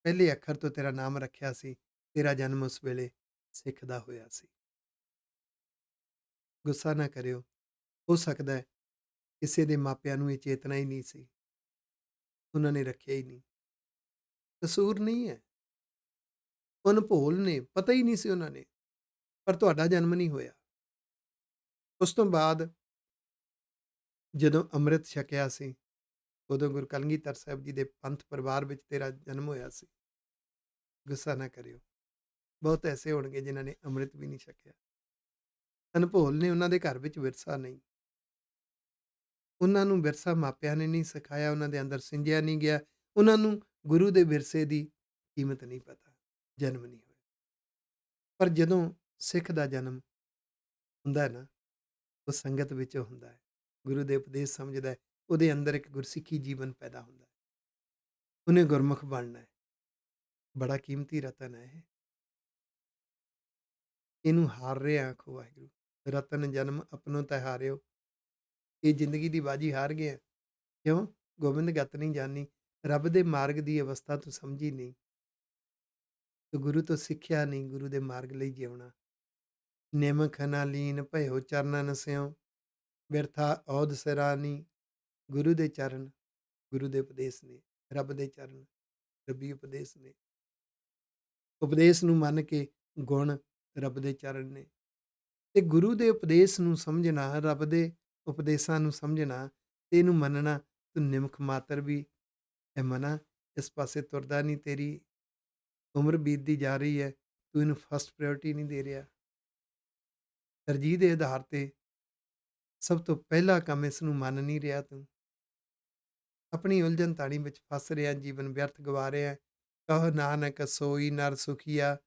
ਪਹਿਲੇ ਅੱਖਰ ਤੋਂ ਤੇਰਾ ਨਾਮ ਰੱਖਿਆ ਸੀ, ਤੇਰਾ ਜਨਮ ਉਸ ਵੇਲੇ ਸਿੱਖ ਦਾ ਹੋਇਆ ਸੀ। ਗੁੱਸਾ ਨਾ ਕਰਿਓ, ਹੋ ਸਕਦਾ ਹੈ ਕਿਸੇ ਦੇ ਮਾਪਿਆਂ ਨੂੰ ਇਹ ਚੇਤਨਾ ਹੀ ਨਹੀਂ ਸੀ, ਉਹਨਾਂ ਨੇ ਰੱਖਿਆ ਹੀ ਨਹੀਂ। ਕਸੂਰ ਨਹੀਂ ਹੈ, ਅਣਭੋਲ ਨੇ, ਪਤਾ ਹੀ ਨਹੀਂ ਸੀ ਉਹਨਾਂ ਨੇ, ਪਰ ਤੁਹਾਡਾ ਜਨਮ ਨਹੀਂ ਹੋਇਆ। ਉਸ ਤੋਂ ਬਾਅਦ ਜਦੋਂ ਅੰਮ੍ਰਿਤ ਛਕਿਆ ਸੀ, ਉਦੋਂ ਗੁਰੂ ਕਲਗੀਧਰ ਸਾਹਿਬ ਜੀ ਦੇ ਪੰਥ ਪਰਿਵਾਰ ਵਿੱਚ ਤੇਰਾ ਜਨਮ ਹੋਇਆ ਸੀ। ਗੁੱਸਾ ਨਾ ਕਰਿਓ, ਬਹੁਤ ਐਸੇ ਹੋਣਗੇ ਜਿਨ੍ਹਾਂ ਨੇ ਅੰਮ੍ਰਿਤ ਵੀ ਨਹੀਂ ਛਕਿਆ। ਅਣਭੋਲ ਨੇ, ਉਹਨਾਂ ਦੇ ਘਰ ਵਿੱਚ ਵਿਰਸਾ ਨਹੀਂ। ਉਹਨਾਂ ਨੂੰ ਵਿਰਸਾ ਮਾਪਿਆਂ ਨੇ ਨਹੀਂ ਸਿਖਾਇਆ, ਉਹਨਾਂ ਦੇ ਅੰਦਰ ਸਿੰਜਿਆ ਨਹੀਂ ਗਿਆ। ਉਹਨਾਂ ਨੂੰ ਗੁਰੂ ਦੇ ਵਿਰਸੇ ਦੀ ਕੀਮਤ ਨਹੀਂ ਪਤਾ, ਜਨਮ ਨਹੀਂ ਹੋਇਆ। ਪਰ ਜਦੋਂ ਸਿੱਖ ਦਾ ਜਨਮ ਹੁੰਦਾ ਹੈ ਨਾ, ਉਹ ਸੰਗਤ ਵਿੱਚੋਂ ਹੁੰਦਾ ਹੈ, ਗੁਰੂ ਦੇ ਉਪਦੇਸ਼ ਸਮਝਦਾ ਹੈ, ਉਹਦੇ ਅੰਦਰ ਇੱਕ ਗੁਰਸਿੱਖੀ ਜੀਵਨ ਪੈਦਾ ਹੁੰਦਾ ਹੈ। ਉਹਨੇ ਗੁਰਮੁਖ ਬਣਨਾ ਹੈ। ਬੜਾ ਕੀਮਤੀ ਰਤਨ ਹੈ ਇਹ। ਇਹਨੂੰ ਹਾਰ ਰਿਹਾ ਆਖੋ ਵਾਹਿਗੁਰੂ। ਰਤਨ ਜਨਮ ਆਪਣੋ ਤੈ ਹਾਰਿਓ। ਇਹ ਜ਼ਿੰਦਗੀ ਦੀ ਬਾਜੀ ਹਾਰ ਗਿਆ। ਕਿਉਂ? ਗੋਬਿੰਦ ਗਤ ਨਹੀਂ ਜਾਨੀ। ਰੱਬ ਦੇ ਮਾਰਗ ਦੀ ਅਵਸਥਾ ਤੂੰ ਸਮਝੀ ਨਹੀਂ। ਤੂੰ ਗੁਰੂ ਤੋਂ ਸਿੱਖਿਆ ਨਹੀਂ, ਗੁਰੂ ਦੇ ਮਾਰਗ ਲਈ ਜਿਉਣਾ। ਨਿਮਖ ਨਾ ਲੀਨ ਭਇਓ ਚਰਨਨ ਸਿਉ, ਬਿਰਥਾ ਔਧ ਸਿਰਾਨੀ। ਗੁਰੂ ਦੇ ਚਰਨ, ਗੁਰੂ ਦੇ ਉਪਦੇਸ਼ ਨੇ। ਰੱਬ ਦੇ ਚਰਨ, ਰੱਬੀ ਉਪਦੇਸ਼ ਨੇ। ਉਪਦੇਸ਼ ਨੂੰ ਮੰਨ ਕੇ ਗੁਣ ਰੱਬ ਦੇ ਚਰਨ ਨੇ। ਤੇ ਗੁਰੂ ਦੇ ਉਪਦੇਸ਼ ਨੂੰ ਸਮਝਣਾ, ਰੱਬ ਦੇ ਉਪਦੇਸ਼ਾਂ ਨੂੰ ਸਮਝਣਾ ਤੇ ਇਹਨੂੰ ਮੰਨਣਾ, ਤੂੰ ਨਿਮਖ ਮਾਤਰ ਵੀ ਇਹ ਮਨਾ, ਇਸ ਪਾਸੇ ਤੁਰਦਾ ਨਹੀਂ, ਤੇਰੀ ਉਮਰ ਬੀਤਦੀ ਜਾ ਰਹੀ ਹੈ, ਤੂੰ ਇਹਨੂੰ ਫਸਟ ਪ੍ਰਾਇਓਰਟੀ ਨਹੀਂ ਦੇ ਰਿਹਾ। ਤਰਜੀਹ ਦੇ ਆਧਾਰ ਤੇ ਸਭ ਤੋਂ ਪਹਿਲਾ ਕੰਮ ਇਸ ਨੂੰ ਮੰਨ ਨਹੀਂ ਰਿਹਾ ਤੂੰ। ਆਪਣੀ ਉਲਝਣ ਤਾਣੀ ਵਿੱਚ ਫਸ ਰਿਹਾ, ਜੀਵਨ ਵਿਅਰਥ ਗਵਾ ਰਿਹਾ। ਕਹੋ ਨਾਨਕ ਸੋਈ ਨਰ ਸੁਖੀਆ,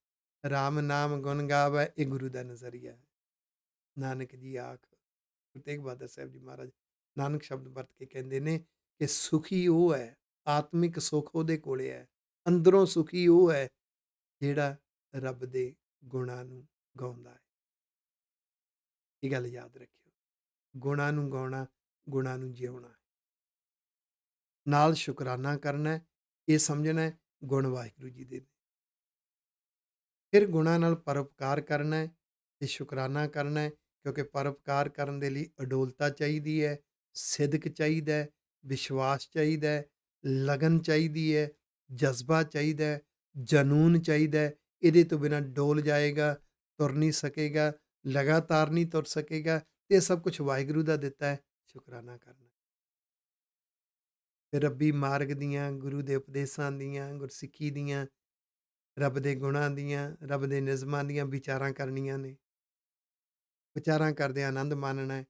ਰਾਮ ਨਾਮ ਗੁਣ ਗਾਵੈ। ਇਹ ਗੁਰੂ ਦਾ ਨਜ਼ਰੀਆ ਹੈ। ਨਾਨਕ ਜੀ ਆਖ, ਗੁਰੂ ਤੇਗ ਬਹਾਦਰ ਸਾਹਿਬ ਜੀ ਮਹਾਰਾਜ ਨਾਨਕ ਸ਼ਬਦ ਵਰਤ ਕੇ ਕਹਿੰਦੇ ਨੇ ਕਿ ਸੁਖੀ ਉਹ ਹੈ, ਆਤਮਿਕ ਸੁੱਖ ਉਹਦੇ ਕੋਲੇ ਹੈ। ਅੰਦਰੋਂ ਸੁਖੀ ਉਹ ਹੈ ਜਿਹੜਾ ਰੱਬ ਦੇ ਗੁਣਾਂ ਨੂੰ ਗਾਉਂਦਾ ਹੈ। ਇਹ ਗੱਲ ਯਾਦ ਰੱਖਿਓ, ਗੁਣਾਂ ਨੂੰ ਗਾਉਣਾ, ਗੁਣਾਂ ਨੂੰ ਜਿਉਣਾ। ਨਾਲ ਸ਼ੁਕਰਾਨਾ ਕਰਨਾ ਹੈ, ਇਹ ਸਮਝਣਾ ਹੈ ਗੁਣ ਵਾਹਿਗੁਰੂ ਜੀ ਦੇ ਨੇ। ਫਿਰ ਗੁਣਾਂ ਨਾਲ ਪਰਉਪਕਾਰ ਕਰਨਾ ਹੈ ਤੇ ਸ਼ੁਕਰਾਨਾ ਕਰਨਾ ਹੈ, ਕਿਉਂਕਿ ਪਰਉਪਕਾਰ ਕਰਨ ਦੇ ਲਈ ਅਡੋਲਤਾ ਚਾਹੀਦੀ ਹੈ, ਸਿਦਕ ਚਾਹੀਦਾ ਹੈ, ਵਿਸ਼ਵਾਸ ਚਾਹੀਦਾ ਹੈ, ਲਗਨ ਚਾਹੀਦੀ ਹੈ, ਜਜ਼ਬਾ ਚਾਹੀਦਾ ਹੈ, ਜਨੂਨ ਚਾਹੀਦਾ ਹੈ। ਇਹਦੇ ਤੋਂ ਬਿਨਾਂ ਡੋਲ ਜਾਏਗਾ, ਤੁਰ ਨਹੀਂ ਸਕੇਗਾ, ਲਗਾਤਾਰ ਨਹੀਂ ਤੁਰ ਸਕੇਗਾ। ਤੇ ਇਹ ਸਭ ਕੁਝ ਵਾਹਿਗੁਰੂ ਦਾ ਦਿੱਤਾ ਹੈ, ਸ਼ੁਕਰਾਨਾ ਕਰਨਾ। ਫਿਰ ਰੱਬੀ ਮਾਰਗ ਦੀਆਂ, ਗੁਰੂ ਦੇ ਉਪਦੇਸ਼ਾਂ ਦੀਆਂ, ਗੁਰਸਿੱਖੀ ਦੀਆਂ, ਰੱਬ ਦੇ ਗੁਣਾਂ ਦੀਆਂ, ਰੱਬ ਦੇ ਨਿਯਮਾਂ ਦੀਆਂ ਵਿਚਾਰਾਂ ਕਰਨੀਆਂ ਨੇ। ਵਿਚਾਰਾਂ ਕਰਦਿਆਂ ਆਨੰਦ ਮਾਣਨਾ ਹੈ।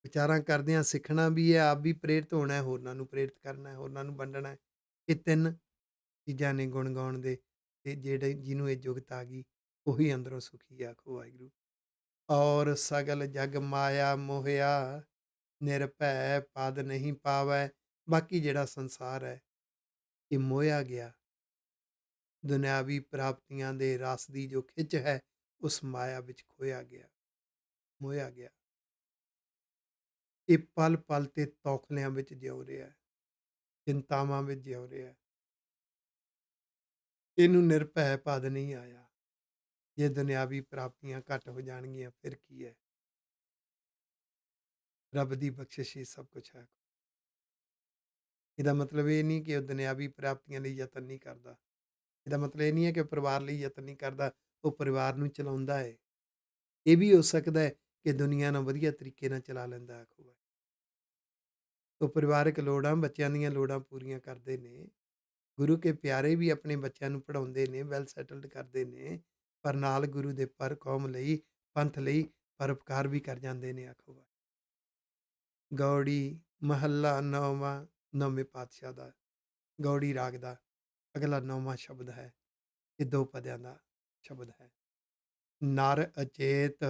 ਵਿਚਾਰਾਂ ਕਰਦਿਆਂ ਸਿੱਖਣਾ ਵੀ ਹੈ, ਆਪ ਵੀ ਪ੍ਰੇਰਿਤ ਹੋਣਾ ਹੈ, ਹੋਰਨਾਂ ਨੂੰ ਪ੍ਰੇਰਿਤ ਕਰਨਾ ਹੈ, ਹੋਰਨਾਂ ਨੂੰ ਵੰਡਣਾ ਹੈ। ਇਹ 3 ਚੀਜ਼ਾਂ ਨੇ ਗੁਣ ਗਾਉਣ ਦੇ। ਤੇ ਜਿਹੜੇ ਜਿਹਨੂੰ ਇਹ ਜੁਗਤ ਆ ਗਈ, ਉਹੀ ਅੰਦਰੋਂ ਸੁਖੀ ਆਖੋ ਵਾਹਿਗੁਰੂ। ਔਰ ਸਗਲ ਜਗ ਮਾਇਆ ਮੋਹਿਆ, ਨਿਰਭੈ ਪਦ ਨਹੀਂ ਪਾਵੈ। ਬਾਕੀ ਜਿਹੜਾ ਸੰਸਾਰ ਹੈ, ਇਹ ਮੋਹਿਆ ਗਿਆ। ਦੁਨਿਆਵੀ ਪ੍ਰਾਪਤੀਆਂ ਦੇ ਰਸ ਦੀ ਜੋ ਖਿੱਚ ਹੈ, ਉਸ ਮਾਇਆ ਵਿੱਚ ਖੋਇਆ ਗਿਆ, ਮੋਹਿਆ ਗਿਆ। ਇਹ ਪਲ ਪਲ ਤੇ ਤੌਖਲਿਆਂ ਵਿੱਚ ਜਿਉ ਰਿਹਾ, ਚਿੰਤਾਵਾਂ ਵਿੱਚ ਜਿਉ ਰਿਹਾ। ਇਹਨੂੰ ਨਿਰਭੈ ਪਦ ਨਹੀਂ ਆਇਆ। ਜੇ ਦੁਨਿਆਵੀ ਪ੍ਰਾਪਤੀਆਂ ਘੱਟ ਹੋ ਜਾਣਗੀਆਂ ਫਿਰ ਕੀ ਹੈ? ਰੱਬ ਦੀ ਬਖਸ਼ਿਸ਼ ਹੀ ਸਭ ਕੁਝ ਹੈ। ਇਹਦਾ ਮਤਲਬ ਇਹ ਨਹੀਂ ਕਿ ਉਹ ਦੁਨਿਆਵੀ ਪ੍ਰਾਪਤੀਆਂ ਲਈ ਯਤਨ ਨਹੀਂ ਕਰਦਾ। ਇਹਦਾ ਮਤਲਬ ਇਹ ਨਹੀਂ ਹੈ ਕਿ ਪਰਿਵਾਰ ਲਈ ਯਤਨ ਨਹੀਂ ਕਰਦਾ, ਉਹ ਪਰਿਵਾਰ ਨੂੰ ਚਲਾਉਂਦਾ ਹੈ। ਇਹ ਵੀ ਹੋ ਸਕਦਾ ਹੈ ਕਿ ਦੁਨੀਆ ਨੂੰ ਵਧੀਆ ਤਰੀਕੇ ਨਾਲ ਚਲਾ ਲੈਂਦਾ ਆਖੂਗਾ। ਉਹ ਪਰਿਵਾਰਕ ਲੋੜਾਂ, ਬੱਚਿਆਂ ਦੀਆਂ ਲੋੜਾਂ ਪੂਰੀਆਂ ਕਰਦੇ ਨੇ। ਗੁਰੂ ਕੇ ਪਿਆਰੇ ਵੀ ਆਪਣੇ ਬੱਚਿਆਂ ਨੂੰ ਪੜ੍ਹਾਉਂਦੇ ਨੇ, ਵੈਲ ਸੈਟਲਡ ਕਰਦੇ ਨੇ, ਪਰ ਨਾਲ ਗੁਰੂ ਦੇ ਪਰ ਕੌਮ ਲਈ, ਪੰਥ ਲਈ ਪਰਉਪਕਾਰ ਵੀ ਕਰ ਜਾਂਦੇ ਨੇ ਆਖੂਗਾ। ਗੌੜੀ ਮਹੱਲਾ 9ਵਾਂ, 9ਵੇਂ ਪਾਤਸ਼ਾਹ ਦਾ ਗੌੜੀ ਰਾਗ ਦਾ ਅਗਲਾ 9ਵਾਂ ਸ਼ਬਦ ਹੈ। ਇਹ 2 ਪਦਿਆਂ ਦਾ ਸ਼ਬਦ ਹੈ। ਨਰ ਅਚੇਤ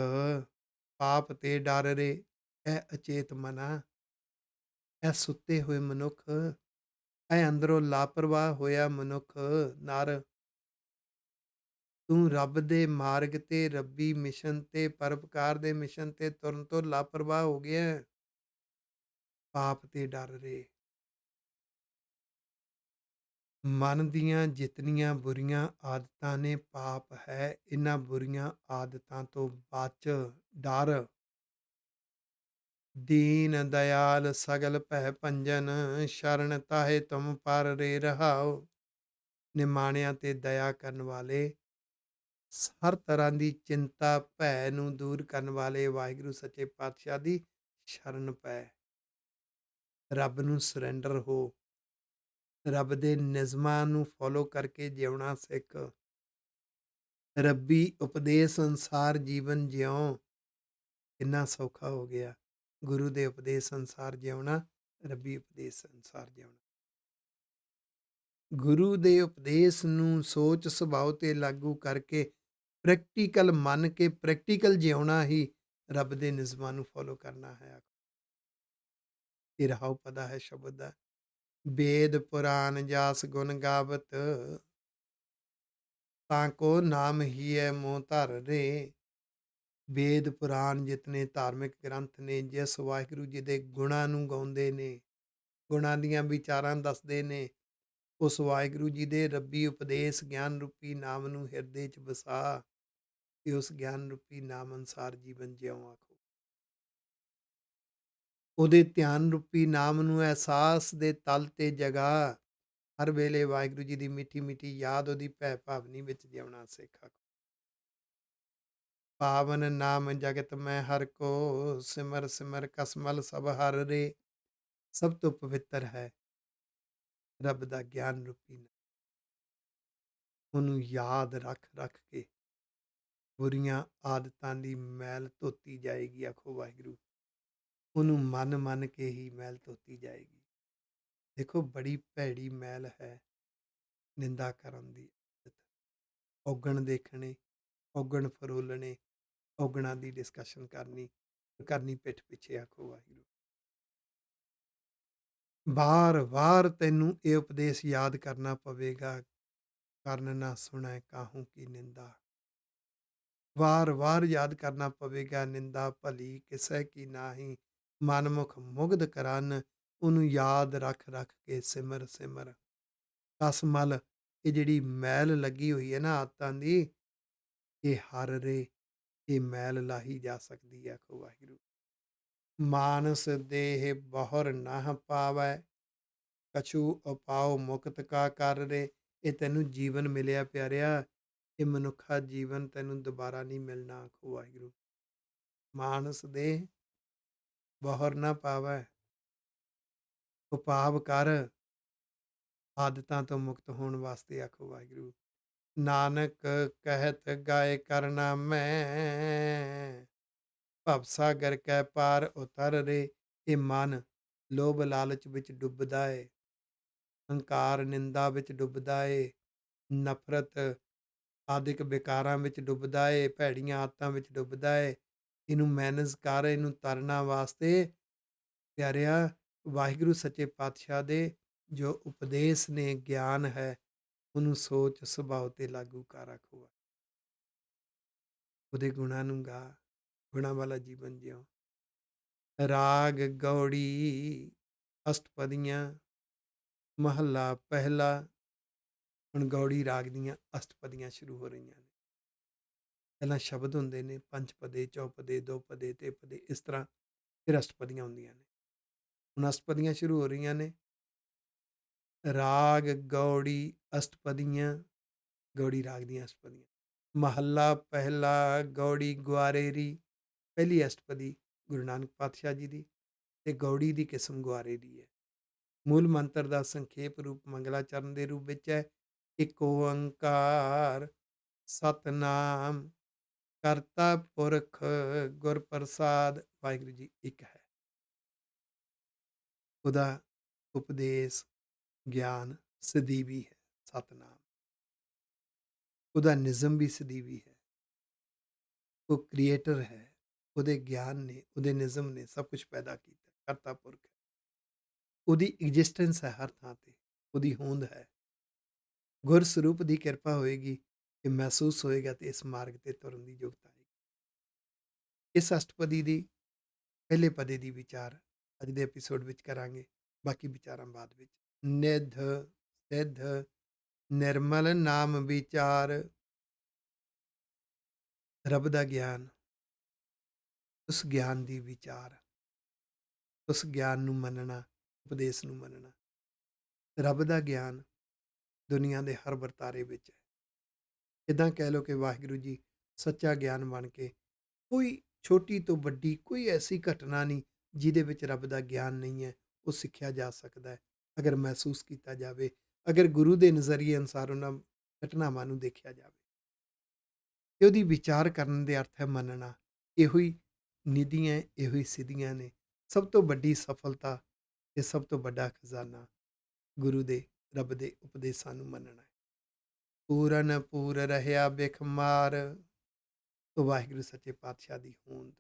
ਪਾਪ ਤੇ ਡਰ ਰੇ, ਇਹ ਅਚੇਤ ਮਨਾ, ਇਹ ਸੁੱਤੇ ਹੋਏ ਮਨੁੱਖ, ਇਹ ਅੰਦਰੋਂ ਲਾਪਰਵਾਹ ਹੋਇਆ ਮਨੁੱਖ, ਨਰ ਤੂੰ ਰੱਬ ਦੇ ਮਾਰਗ ਤੇ, ਰੱਬੀ ਮਿਸ਼ਨ ਤੇ, ਪਰਉਪਕਾਰ ਦੇ ਮਿਸ਼ਨ ਤੇ ਤੁਰਨ ਤੋਂ ਲਾਪਰਵਾਹ ਹੋ ਗਿਆ ਹੈ। ਪਾਪ ਤੇ ਡਰ ਰੇ। ਮਨ ਦੀਆਂ ਜਿਤਨੀਆਂ ਬੁਰੀਆਂ ਆਦਤਾਂ ਨੇ ਪਾਪ ਹੈ, ਇਹਨਾਂ ਬੁਰੀਆਂ ਆਦਤਾਂ ਤੋਂ ਬਚ, ਡਰ। ਦੀਨ ਦਇਆਲ ਸਗਲ ਭੈ ਭੰਜਨ, ਸ਼ਰਨ ਤਾਹੇ ਤੁਮ ਪਰ ਰੇ ਰਹਾਉ। ਨਿਮਾਣਿਆਂ ਤੇ ਦਇਆ ਕਰਨ ਵਾਲੇ, ਹਰ ਤਰ੍ਹਾਂ ਦੀ ਚਿੰਤਾ ਭੈ ਨੂੰ ਦੂਰ ਕਰਨ ਵਾਲੇ ਵਾਹਿਗੁਰੂ ਸੱਚੇ ਪਾਤਸ਼ਾਹ ਦੀ ਸ਼ਰਨ ਪੈ। ਰੱਬ ਨੂੰ ਸਰੈਂਡਰ ਹੋ। ਰੱਬ ਦੇ ਨਿਯਮਾਂ ਨੂੰ ਫੋਲੋ ਕਰਕੇ ਜਿਉਣਾ ਸਿੱਖ। ਰੱਬੀ ਉਪਦੇਸ਼ ਅਨੁਸਾਰ ਜੀਵਨ ਜਿਉ, ਕਿੰਨਾ ਸੌਖਾ ਹੋ ਗਿਆ। ਗੁਰੂ ਦੇ ਉਪਦੇਸ਼ ਅਨੁਸਾਰ ਜਿਉਣਾ, ਰੱਬੀ ਉਪਦੇਸ਼ ਅਨੁਸਾਰ ਜਿਉਣਾ। ਗੁਰੂ ਦੇ ਉਪਦੇਸ਼ ਨੂੰ ਸੋਚ ਸੁਭਾਅ ਤੇ ਲਾਗੂ ਕਰਕੇ ਪ੍ਰੈਕਟੀਕਲ ਮੰਨ ਕੇ ਪ੍ਰੈਕਟੀਕਲ ਜਿਉਣਾ ਹੀ ਰੱਬ ਦੇ ਨਿਯਮਾਂ ਨੂੰ ਫੋਲੋ ਕਰਨਾ ਹੈ। ਇਹ ਰਹਾਉ ਪਦਾ ਹੈ ਸ਼ਬਦ ਦਾ। वेद पुराण जास गुण गावत, ताको नाम ही है मोह धर रे। ਵੇਦ ਪੁਰਾਣ ਜਿਤਨੇ ਧਾਰਮਿਕ ਗ੍ਰੰਥ ਨੇ, ਜਿਸ ਵਾਹਿਗੁਰੂ ਜੀ ਦੇ ਗੁਣਾਂ ਨੂੰ ਗਾਉਂਦੇ ਨੇ, ਗੁਣਾਂ ਦੀਆਂ ਵਿਚਾਰਾਂ ਦੱਸਦੇ ਨੇ, ਉਸ ਵਾਹਿਗੁਰੂ ਜੀ ਦੇ ਰੱਬੀ ਉਪਦੇਸ਼ ਗਿਆਨ ਰੂਪੀ ਨਾਮ ਨੂੰ ਹਿਰਦੇ 'ਚ ਵਸਾ ਤੇ ਉਸ ਗਿਆਨ ਰੂਪੀ ਨਾਮ ਅਨੁਸਾਰ ਜੀਵਨ ਜਿਉ ਆਖੋ। ਉਹਦੇ ਧਿਆਨ ਰੂਪੀ ਨਾਮ ਨੂੰ ਅਹਿਸਾਸ ਦੇ ਤਲ ਤੇ ਜਗਾ, ਹਰ ਵੇਲੇ ਵਾਹਿਗੁਰੂ ਜੀ ਦੀ ਮਿੱਠੀ ਮਿੱਠੀ ਯਾਦ, ਉਹਦੀ ਭੈ ਭਾਵਨੀ ਵਿੱਚ ਜਿਉਣਾ ਸਿੱਖ ਆਖੋ। ਪਾਵਨ ਨਾਮ ਜਗਤ ਮੈਂ ਹਰ ਕੋ, ਸਿਮਰ ਸਿਮਰ ਕਸਮਲ ਸਭ ਹਰ ਰੇ। ਸਭ ਤੋਂ ਪਵਿੱਤਰ ਹੈ ਰੱਬ ਦਾ ਗਿਆਨ ਰੂਪੀ ਨਾਮ। ਉਹਨੂੰ ਯਾਦ ਰੱਖ ਰੱਖ ਕੇ ਬੁਰੀਆਂ ਆਦਤਾਂ ਦੀ ਮੈਲ ਧੋਤੀ ਜਾਏਗੀ ਆਖੋ ਵਾਹਿਗੁਰੂ। ਉਹਨੂੰ ਮੰਨ ਮੰਨ ਕੇ ਹੀ ਮੈਲ ਧੋਤੀ ਜਾਏਗੀ। ਦੇਖੋ ਬੜੀ ਭੈੜੀ ਮੈਲ ਹੈ ਨਿੰਦਾ ਕਰਨ ਦੀ ਆਦਤ। ਔਗਣ ਦੇਖਣੇ, ਔਗਣ ਫਰੋਲਣੇ, ਔਗਣਾਂ ਦੀ ਡਿਸਕਸ਼ਨ ਕਰਨੀ, ਕਰਨੀ ਪਿੱਠ ਪਿੱਛੇ ਆਖੋ ਵਾਹਿਗੁਰੂ। ਵਾਰ ਵਾਰ ਤੈਨੂੰ ਇਹ ਉਪਦੇਸ਼ ਯਾਦ ਕਰਨਾ ਪਵੇਗਾ, ਕਰਨ ਨਾ ਸੁਣੈ ਕਾਹੂ ਕੀ ਨਿੰਦਾ। ਵਾਰ ਵਾਰ ਯਾਦ ਕਰਨਾ ਪਵੇਗਾ, ਨਿੰਦਾ ਭਲੀ ਕਿਸੇ ਕੀ ਨਾਹੀ, ਮਨਮੁਖ ਮੁਗਧ ਕਰਨ। ਉਹਨੂੰ ਯਾਦ ਰੱਖ ਰੱਖ ਕੇ ਸਿਮਰ ਸਿਮਰ ਕਸਮਲ, ਇਹ ਜਿਹੜੀ ਮੈਲ ਲੱਗੀ ਹੋਈ ਹੈ ਨਾ ਆਦਤਾਂ ਦੀ, ਇਹ ਹਰ ਰੇ, ਇਹ ਮੈਲ ਲਾਹੀ ਜਾ ਸਕਦੀ ਹੈ ਆਖੋ ਵਾਹਿਗੁਰੂ। ਮਾਨਸ ਦੇਹ ਬਹੁਰ ਨਾ ਪਾਵੈ, ਕਛੂ ਉਪਾਉ ਮੁਕਤ ਕਾ ਕਰ ਰੇ। ਇਹ ਤੈਨੂੰ ਜੀਵਨ ਮਿਲਿਆ ਪਿਆਰਿਆ, ਇਹ ਮਨੁੱਖਾ ਜੀਵਨ ਤੈਨੂੰ ਦੁਬਾਰਾ ਨਹੀਂ ਮਿਲਣਾ ਆਖੋ ਵਾਹਿਗੁਰੂ। ਮਾਨਸ ਦੇਹ ਬਹੁਰ ਨਾ ਪਾਵੈ, ਉਪਾਵ ਕਰ ਆਦਤਾਂ ਤੋਂ ਮੁਕਤ ਹੋਣ ਵਾਸਤੇ ਆਖੋ ਵਾਹਿਗੁਰੂ। ਨਾਨਕ ਕਹਿਤ ਗਾਏ ਕਰਨਾ ਮੈਂ, ਭਵਸਾਗਰ ਕੈ ਪਾਰ ਉਤਰ ਰੇ। ਇਹ ਮਨ ਲੋਭ ਲਾਲਚ ਵਿੱਚ ਡੁੱਬਦਾ ਏ, ਹੰਕਾਰ ਨਿੰਦਾ ਵਿੱਚ ਡੁੱਬਦਾ ਏ, ਨਫ਼ਰਤ ਆਦਿਕ ਵਿਕਾਰਾਂ ਵਿੱਚ ਡੁੱਬਦਾ ਏ, ਭੈੜੀਆਂ ਆਦਤਾਂ ਵਿੱਚ ਡੁੱਬਦਾ ਏ। ਇਹਨੂੰ ਮੈਨੇਜ ਕਰ, ਇਹਨੂੰ ਤਰਨਾ ਵਾਸਤੇ ਪਿਆਰਿਆ ਵਾਹਿਗੁਰੂ ਸੱਚੇ ਪਾਤਸ਼ਾਹ ਦੇ ਜੋ ਉਪਦੇਸ਼ ਨੇ, ਗਿਆਨ ਹੈ, ਉਹਨੂੰ ਸੋਚ ਸੁਭਾਅ ਤੇ ਲਾਗੂ ਕਰ ਆਖੋ। ਉਹਦੇ ਗੁਣਾਂ ਨੂੰ ਗਾ, ਗੁਣਾਂ ਵਾਲਾ ਜੀਵਨ ਜਿਉ। ਰਾਗ ਗੌੜੀ ਅਸ਼ਟਪਦੀਆਂ ਮਹੱਲਾ ਪਹਿਲਾ। ਹੁਣ ਗੌੜੀ ਰਾਗ ਦੀਆਂ ਅਸ਼ਟਪਦੀਆਂ ਸ਼ੁਰੂ ਹੋ ਰਹੀਆਂ ਨੇ। ਪਹਿਲਾਂ ਸ਼ਬਦ ਹੁੰਦੇ ਨੇ, ਪੰਜਪਦੇ, ਚੌਪਦੇ, ਦੋਪਦੇ, ਤੇਪਦੇ, ਇਸ ਤਰ੍ਹਾਂ ਫਿਰ ਅਸ਼ਟਪਦੀਆਂ ਹੁੰਦੀਆਂ ਨੇ। ਹੁਣ ਅਸ਼ਟਪਦੀਆਂ ਸ਼ੁਰੂ ਹੋ ਰਹੀਆਂ ਨੇ। ਰਾਗ ਗੌੜੀ ਅਸ਼ਟਪਦੀਆਂ, ਗੌੜੀ ਰਾਗ ਦੀਆਂ ਅਸ਼ਟਪਦੀਆਂ। ਮਹੱਲਾ ਪਹਿਲਾ ਗੌੜੀ ਗੁਆਰੇਰੀ, ਪਹਿਲੀ ਅਸ਼ਟਪਦੀ ਗੁਰੂ ਨਾਨਕ ਪਾਤਸ਼ਾਹ ਜੀ ਦੀ, ਤੇ ਗੌੜੀ ਦੀ ਕਿਸਮ ਗੁਆਰੇ ਦੀ ਹੈ। ਮੂਲ ਮੰਤਰ ਦਾ ਸੰਖੇਪ ਰੂਪ ਮੰਗਲਾਚਰਨ ਦੇ ਰੂਪ ਵਿੱਚ ਹੈ। ਇੱਕ ਓੰਕਾਰ ਸਤਨਾਮ ਕਰਤਾ ਪੁਰਖ ਗੁਰ ਪ੍ਰਸਾਦ, ਵਾਹਿਗੁਰੂ ਜੀ ਇੱਕ ਹੈ। ਉਹਦਾ ਉਪਦੇਸ਼ ਗਿਆਨ ਸਦੀਵੀ ਹੈ, ਸਤਨਾਮ। ਉਹਦਾ ਨਿਜ਼ਮ ਵੀ ਸਦੀਵੀ ਹੈ। ਉਹ ਕ੍ਰੀਏਟਰ ਹੈ, ਉਹਦੇ ਗਿਆਨ ਨੇ, ਉਹਦੇ ਨਿਜ਼ਮ ਨੇ ਸਭ ਕੁਛ ਪੈਦਾ ਕੀਤਾ, ਕਰਤਾ ਪੁਰਖ ਹੈ। ਉਹਦੀ ਐਗਜ਼ਿਸਟੈਂਸ ਹੈ ਹਰ ਥਾਂ ਤੇ, ਉਹਦੀ ਹੋਂਦ ਹੈ। ਗੁਰਸਰੂਪ ਦੀ ਕਿਰਪਾ ਹੋਏਗੀ, ਇਹ ਮਹਿਸੂਸ ਹੋਏਗਾ ਤੇ ਇਸ ਮਾਰਗ ਤੇ ਤੁਰਨ ਦੀ ਯੋਗਤਾ ਆਏਗੀ। ਇਸ ਅਸ਼ਟਪਦੀ ਦੀ ਪਹਿਲੇ ਪਦੇ ਦੀ ਵਿਚਾਰ ਅੱਜ ਦੇ ਐਪੀਸੋਡ ਵਿੱਚ ਕਰਾਂਗੇ, ਬਾਕੀ ਵਿਚਾਰਾਂ ਬਾਅਦ ਵਿੱਚ। ਨਿਧ ਸਿੱਧ ਨਿਰਮਲ ਨਾਮ ਵਿਚਾਰ, ਰੱਬ ਦਾ ਗਿਆਨ, ਉਸ ਗਿਆਨ ਦੀ ਵਿਚਾਰ, ਉਸ ਗਿਆਨ ਨੂੰ ਮੰਨਣਾ, ਉਪਦੇਸ਼ ਨੂੰ ਮੰਨਣਾ। ਰੱਬ ਦਾ ਗਿਆਨ ਦੁਨੀਆ ਦੇ ਹਰ ਵਰਤਾਰੇ ਵਿੱਚ ਹੈ। ਇੱਦਾਂ ਕਹਿ ਲਓ ਕਿ ਵਾਹਿਗੁਰੂ ਜੀ ਸੱਚਾ ਗਿਆਨ ਬਣ ਕੇ, ਕੋਈ ਛੋਟੀ ਤੋਂ ਵੱਡੀ ਕੋਈ ਐਸੀ ਘਟਨਾ ਨਹੀਂ ਜਿਹਦੇ ਵਿੱਚ ਰੱਬ ਦਾ ਗਿਆਨ ਨਹੀਂ ਹੈ। ਉਹ ਸਿੱਖਿਆ ਜਾ ਸਕਦਾ ਹੈ, ਅਗਰ ਮਹਿਸੂਸ ਕੀਤਾ ਜਾਵੇ, ਅਗਰ ਗੁਰੂ ਦੇ ਨਜ਼ਰੀਏ ਅਨੁਸਾਰ ਉਹਨਾਂ ਘਟਨਾਵਾਂ ਨੂੰ ਦੇਖਿਆ ਜਾਵੇ ਤੇ ਉਹਦੀ ਵਿਚਾਰ ਕਰਨ ਦੇ ਅਰਥ ਹੈ ਮੰਨਣਾ। ਇਹੋ ਹੀ ਨਿਧੀਆਂ, ਇਹੋ ਹੀ ਸਿੱਧੀਆਂ ਨੇ। ਸਭ ਤੋਂ ਵੱਡੀ ਸਫਲਤਾ ਤੇ ਸਭ ਤੋਂ ਵੱਡਾ ਖਜ਼ਾਨਾ ਗੁਰੂ ਦੇ, ਰੱਬ ਦੇ ਉਪਦੇਸ਼ਾਂ ਨੂੰ ਮੰਨਣਾ ਹੈ। ਪੂਰਨ ਪੂਰ ਰਹਿਆ ਬਿਖਮਾਰ, ਉਹ ਵਾਹਿਗੁਰੂ ਸੱਚੇ ਪਾਤਸ਼ਾਹ ਦੀ ਹੋਂਦ,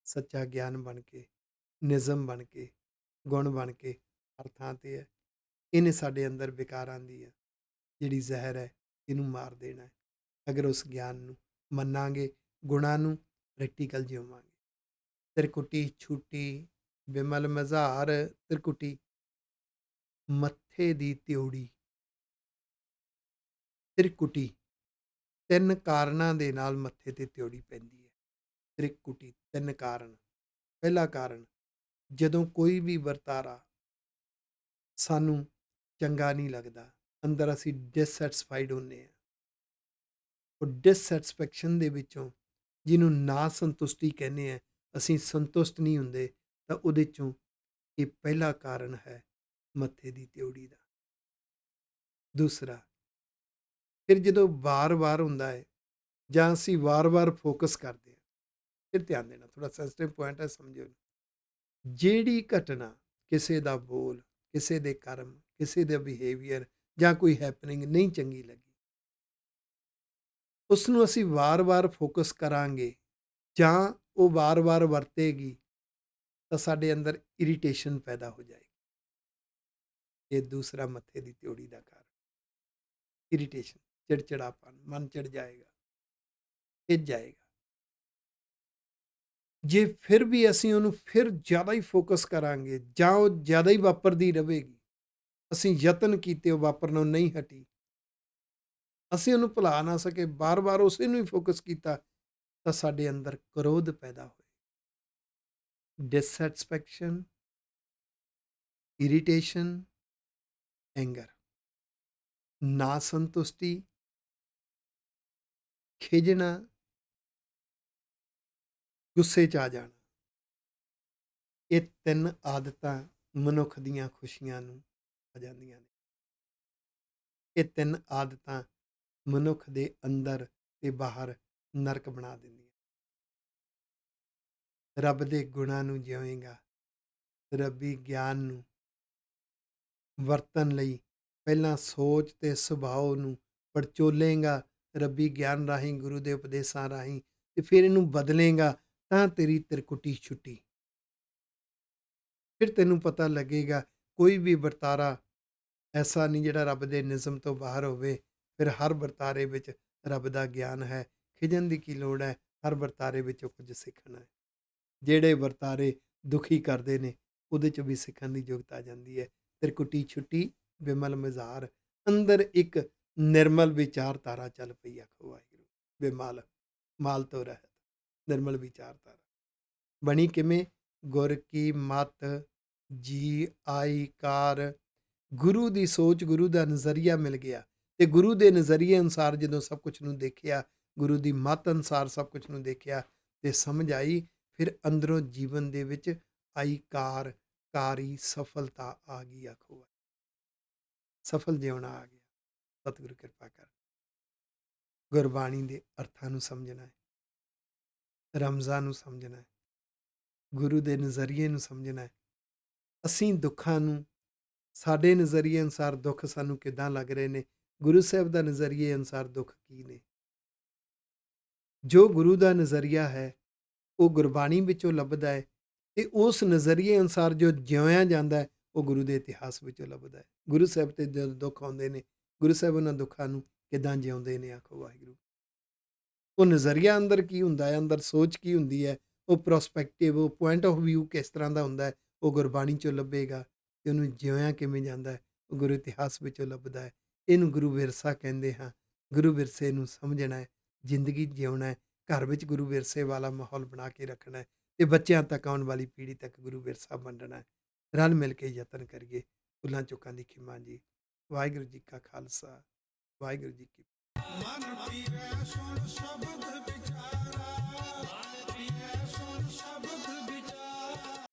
ਸੱਚਾ ਗਿਆਨ ਬਣ ਕੇ, ਨਿਜ਼ਮ ਬਣ ਕੇ, ਗੁਣ ਬਣ ਕੇ ਹਰ ਥਾਂ ਤੇ ਹੈ। ਇਹਨੇ ਸਾਡੇ ਅੰਦਰ ਵਿਕਾਰਾਂ ਦੀ ਹੈ ਜਿਹੜੀ ਜ਼ਹਿਰ ਹੈ, ਇਹਨੂੰ ਮਾਰ ਦੇਣਾ ਹੈ। ਅਗਰ ਉਸ ਗਿਆਨ ਨੂੰ ਮੰਨਾਂਗੇ, ਗੁਣਾਂ ਨੂੰ ਪ੍ਰੈਕਟੀਕਲ ਜਿਉਵਾਂਗੇ। ਤਿਰਕੁਟੀ ਛੂਟੀ ਬਿਮਲ ਮਜ਼ਾਰ, ਤਿਰਕੁਟੀ ਮੱਥੇ ਦੀ ਤਿਉੜੀ। ਤਿਰਕੁਟੀ ਤਿੰਨ ਕਾਰਨਾਂ ਦੇ ਨਾਲ ਮੱਥੇ ਤੇ ਤਿਉੜੀ ਪੈਂਦੀ ਹੈ। ਤ੍ਰਿਕੁਟੀ ਤਿੰਨ ਕਾਰਨ। ਪਹਿਲਾ ਕਾਰਨ, ਜਦੋਂ ਕੋਈ ਵੀ ਵਰਤਾਰਾ ਸਾਨੂੰ ਚੰਗਾ ਨਹੀਂ ਲੱਗਦਾ, ਅੰਦਰ ਅਸੀਂ ਡਿਸਸੈਟਿਸਫਾਈਡ ਹੁੰਦੇ ਹਾਂ। ਉਹ ਡਿਸਸੈਟਿਸਫੈਕਸ਼ਨ ਦੇ ਵਿੱਚੋਂ, ਜਿਹਨੂੰ ਨਾ ਸੰਤੁਸ਼ਟੀ ਕਹਿੰਦੇ ਆ, ਅਸੀਂ ਸੰਤੁਸ਼ਟ ਨਹੀਂ ਹੁੰਦੇ, ਤਾਂ ਉਹਦੇ ਚੋਂ ਇਹ ਪਹਿਲਾ ਕਾਰਨ ਹੈ ਮੱਥੇ ਦੀ ਤਿਉੜੀ ਦਾ। ਦੂਸਰਾ, ਫਿਰ ਜਦੋਂ ਵਾਰ-ਵਾਰ ਹੁੰਦਾ ਹੈ ਜਾਂ ਅਸੀਂ ਵਾਰ-ਵਾਰ ਫੋਕਸ ਕਰਦੇ ਹਾਂ, ਫਿਰ ਧਿਆਨ ਦੇਣਾ, ਥੋੜ੍ਹਾ ਸੈਂਸਿਟਿਵ ਪੁਆਇੰਟ ਹੈ, ਸਮਝਿਓ। ਜਿਹੜੀ ਘਟਨਾ, ਕਿਸੇ ਦਾ ਬੋਲ, ਕਿਸੇ ਦੇ ਕਰਮ, ਕਿਸੇ ਦਾ ਬਿਹੇਵੀਅਰ ਜਾਂ ਕੋਈ ਹੈਪਨਿੰਗ ਨਹੀਂ ਚੰਗੀ ਲੱਗੀ, ਉਸ ਨੂੰ ਅਸੀਂ ਵਾਰ-ਵਾਰ ਫੋਕਸ ਕਰਾਂਗੇ ਜਾਂ ਉਹ ਵਾਰ-ਵਾਰ ਵਰਤੇਗੀ, ਤਾਂ ਸਾਡੇ ਅੰਦਰ ਇਰੀਟੇਸ਼ਨ ਪੈਦਾ ਹੋ ਜਾਏਗੀ। ਇਹ ਦੂਸਰਾ ਮੱਥੇ ਦੀ ਤਿਉੜੀ ਦਾ ਕਾਰਨ, ਇਰੀਟੇਸ਼ਨ, ਚਿੜਚਿੜਾਪਨ, ਮਨ ਚਿੜ ਜਾਏਗਾ, ਖਿਝ ਜਾਏਗਾ। ਜੇ ਫਿਰ ਵੀ ਅਸੀਂ ਉਹਨੂੰ ਫਿਰ ਜ਼ਿਆਦਾ ਹੀ ਫੋਕਸ ਕਰਾਂਗੇ ਜਾਂ ਉਹ ਜ਼ਿਆਦਾ ਹੀ ਵਾਪਰਦੀ ਰਹੇਗੀ, ਅਸੀਂ ਯਤਨ ਕੀਤੇ ਉਹ ਵਾਪਰਨੋਂ ਨਹੀਂ ਹਟੀ, ਅਸੀਂ ਉਹਨੂੰ ਭੁਲਾ ਨਾ ਸਕੇ, ਬਾਰ-ਬਾਰ ਉਸੇ ਨੂੰ ਹੀ ਫੋਕਸ ਕੀਤਾ, ਤਾਂ ਸਾਡੇ ਅੰਦਰ ਕ੍ਰੋਧ ਪੈਦਾ ਹੋਏ, ਡਿਸਸੈਟਿਸਫੈਕਸ਼ਨ, ਇਰੀਟੇਸ਼ਨ, ਐਂਗਰ, ਨਾ ਸੰਤੁਸ਼ਟੀ, ਖਿਝਣਾ, ਗੁੱਸੇ 'ਚ ਆ ਜਾਣਾ। ਇਹ ਤਿੰਨ ਆਦਤਾਂ ਮਨੁੱਖ ਦੀਆਂ ਖੁਸ਼ੀਆਂ ਨੂੰ ਆ ਜਾਂਦੀਆਂ ਨੇ। ਇਹ ਤਿੰਨ ਆਦਤਾਂ ਮਨੁੱਖ ਦੇ ਅੰਦਰ ਤੇ ਬਾਹਰ ਨਰਕ ਬਣਾ ਦਿੰਦੀਆਂ। ਰੱਬ ਦੇ ਗੁਣਾਂ ਨੂੰ ਜਿਉਏਗਾ, ਰੱਬੀ ਗਿਆਨ ਨੂੰ ਵਰਤਣ ਲਈ ਪਹਿਲਾਂ ਸੋਚ ਤੇ ਸੁਭਾਅ ਨੂੰ ਪੜਚੋਲੇਗਾ, ਰੱਬੀ ਗਿਆਨ ਰਾਹੀਂ, ਗੁਰੂ ਦੇ ਉਪਦੇਸ਼ਾਂ ਰਾਹੀਂ, ਤੇ ਫਿਰ ਇਹਨੂੰ ਬਦਲੇਗਾ, ਤਾਂ ਤੇਰੀ ਤਿਰਕੁਟੀ ਛੁੱਟੀ। ਫਿਰ ਤੈਨੂੰ ਪਤਾ ਲੱਗੇਗਾ ਕੋਈ ਵੀ ਵਰਤਾਰਾ ਐਸਾ ਨਹੀਂ ਜਿਹੜਾ ਰੱਬ ਦੇ ਨਿਯਮ ਤੋਂ ਬਾਹਰ ਹੋਵੇ। ਫਿਰ ਹਰ ਵਰਤਾਰੇ ਵਿੱਚ ਰੱਬ ਦਾ ਗਿਆਨ ਹੈ, ਖਿਝਣ ਦੀ ਕੀ ਲੋੜ ਹੈ, ਹਰ ਵਰਤਾਰੇ ਵਿੱਚੋਂ ਕੁਝ ਸਿੱਖਣਾ ਹੈ। ਜਿਹੜੇ ਵਰਤਾਰੇ ਦੁਖੀ ਕਰਦੇ ਨੇ, ਉਹਦੇ 'ਚ ਵੀ ਸਿੱਖਣ ਦੀ ਯੋਗਤਾ ਆ ਜਾਂਦੀ ਹੈ। ਤਿਰਕੁਟੀ ਛੁੱਟੀ ਬਿਮਲ ਮਜ਼ਾਰ, ਅੰਦਰ ਇੱਕ ਨਿਰਮਲ ਵਿਚਾਰਧਾਰਾ ਚੱਲ ਪਈ। ਆਖੋ ਵਾਹਿਗੁਰੂ। ਬਿਮਲ, ਮਾਲ ਤੋਂ ਰਹਿਤ, ਨਿਰਮਲ ਵਿਚਾਰਧਾਰਾ ਬਣੀ ਕਿਵੇਂ? ਗੁਰ ਕੀ ਮੱਤ ਜੀ ਆਈ ਕਾਰ, ਗੁਰੂ ਦੀ ਸੋਚ, ਗੁਰੂ ਦਾ ਨਜ਼ਰੀਆ ਮਿਲ ਗਿਆ, ਤੇ ਗੁਰੂ ਦੇ ਨਜ਼ਰੀਏ ਅਨੁਸਾਰ ਜਦੋਂ ਸਭ ਕੁਝ ਨੂੰ ਦੇਖਿਆ, ਗੁਰੂ ਦੀ ਮੱਤ ਅਨੁਸਾਰ ਸਭ ਕੁਝ ਨੂੰ ਦੇਖਿਆ ਤੇ ਸਮਝ ਆਈ, ਫਿਰ ਅੰਦਰੋਂ ਜੀਵਨ ਦੇ ਵਿੱਚ ਆਈ ਕਾਰ, ਕਾਰੀ ਸਫਲਤਾ ਆ ਗਈ। ਆਖੋ ਸਫਲ ਜਿਉਣਾ ਆ ਗਿਆ। ਸਤਿਗੁਰੂ ਕਿਰਪਾ ਕਰ। ਗੁਰਬਾਣੀ ਦੇ ਅਰਥਾਂ ਨੂੰ ਸਮਝਣਾ ਹੈ, ਰਮਜ਼ਾਂ ਨੂੰ ਸਮਝਣਾ ਹੈ, ਗੁਰੂ ਦੇ ਨਜ਼ਰੀਏ ਨੂੰ ਸਮਝਣਾ ਹੈ। ਅਸੀਂ ਦੁੱਖਾਂ ਨੂੰ, ਸਾਡੇ ਨਜ਼ਰੀਏ ਅਨੁਸਾਰ ਦੁੱਖ ਸਾਨੂੰ ਕਿੱਦਾਂ ਲੱਗ ਰਹੇ ਨੇ, ਗੁਰੂ ਸਾਹਿਬ ਦਾ ਨਜ਼ਰੀਏ ਅਨੁਸਾਰ ਦੁੱਖ ਕੀ ਨੇ। ਜੋ ਗੁਰੂ ਦਾ ਨਜ਼ਰੀਆ ਹੈ, ਉਹ ਗੁਰਬਾਣੀ ਵਿੱਚੋਂ ਲੱਭਦਾ ਹੈ ਤੇ ਉਸ ਨਜ਼ਰੀਏ ਅਨੁਸਾਰ ਜੋ ਜਿਉਇਆ ਜਾਂਦਾ ਹੈ, ਉਹ ਗੁਰੂ ਦੇ ਇਤਿਹਾਸ ਵਿੱਚੋਂ ਲੱਭਦਾ ਹੈ। ਗੁਰੂ ਸਾਹਿਬ ਤੇ ਜਦੋਂ ਦੁੱਖ ਆਉਂਦੇ ਨੇ, ਗੁਰੂ ਸਾਹਿਬ ਉਹਨਾਂ ਦੁੱਖਾਂ ਨੂੰ ਕਿੱਦਾਂ ਜਿਉਂਦੇ ਨੇ, ਆਖੋ ਵਾਹਿਗੁਰੂ। ਉਹ ਨਜ਼ਰੀਆ ਅੰਦਰ ਕੀ ਹੁੰਦਾ ਹੈ, ਅੰਦਰ ਸੋਚ ਕੀ ਹੁੰਦੀ ਹੈ, ਉਹ ਪ੍ਰੋਸਪੈਕਟਿਵ, ਉਹ ਪੁਆਇੰਟ ਆਫ ਵਿਊ ਕਿਸ ਤਰ੍ਹਾਂ ਦਾ ਹੁੰਦਾ ਹੈ, ਉਹ ਗੁਰਬਾਣੀ 'ਚੋਂ ਲੱਭੇਗਾ ਤੇ ਉਹਨੂੰ ਜਿਉਇਆ ਕਿਵੇਂ ਜਾਂਦਾ ਹੈ, ਉਹ ਗੁਰੂ ਇਤਿਹਾਸ ਵਿੱਚੋਂ ਲੱਭਦਾ ਹੈ। ਇਹਨੂੰ ਗੁਰੂ ਵਿਰਸਾ ਕਹਿੰਦੇ ਹਾਂ। ਗੁਰੂ ਵਿਰਸੇ ਨੂੰ ਸਮਝਣਾ ਹੈ, ਜ਼ਿੰਦਗੀ ਜਿਉਣਾ ਹੈ, ਘਰ ਵਿੱਚ ਗੁਰੂ ਵਿਰਸੇ ਵਾਲਾ ਮਾਹੌਲ ਬਣਾ ਕੇ ਰੱਖਣਾ ਹੈ ਤੇ ਬੱਚਿਆਂ ਤੱਕ, ਆਉਣ ਵਾਲੀ ਪੀੜ੍ਹੀ ਤੱਕ ਗੁਰੂ ਵਿਰਸਾ ਵੰਡਣਾ ਹੈ। ਰਲ ਮਿਲ ਕੇ ਯਤਨ ਕਰੀਏ। ਭੁੱਲਾਂ ਚੁੱਕਾਂ ਦੀ ਖਿਮਾ ਜੀ। ਵਾਹਿਗੁਰੂ ਜੀ ਕਾ ਖਾਲਸਾ, ਵਾਹਿਗੁਰੂ ਜੀ ਕੀ ਮਨ ਪੀਵੈ ਸੁਣ ਸ਼ਬਦ ਵਿਚਾਰਾ, ਮਨ ਪੀਵੈ ਸੁਣ ਸ਼ਬਦ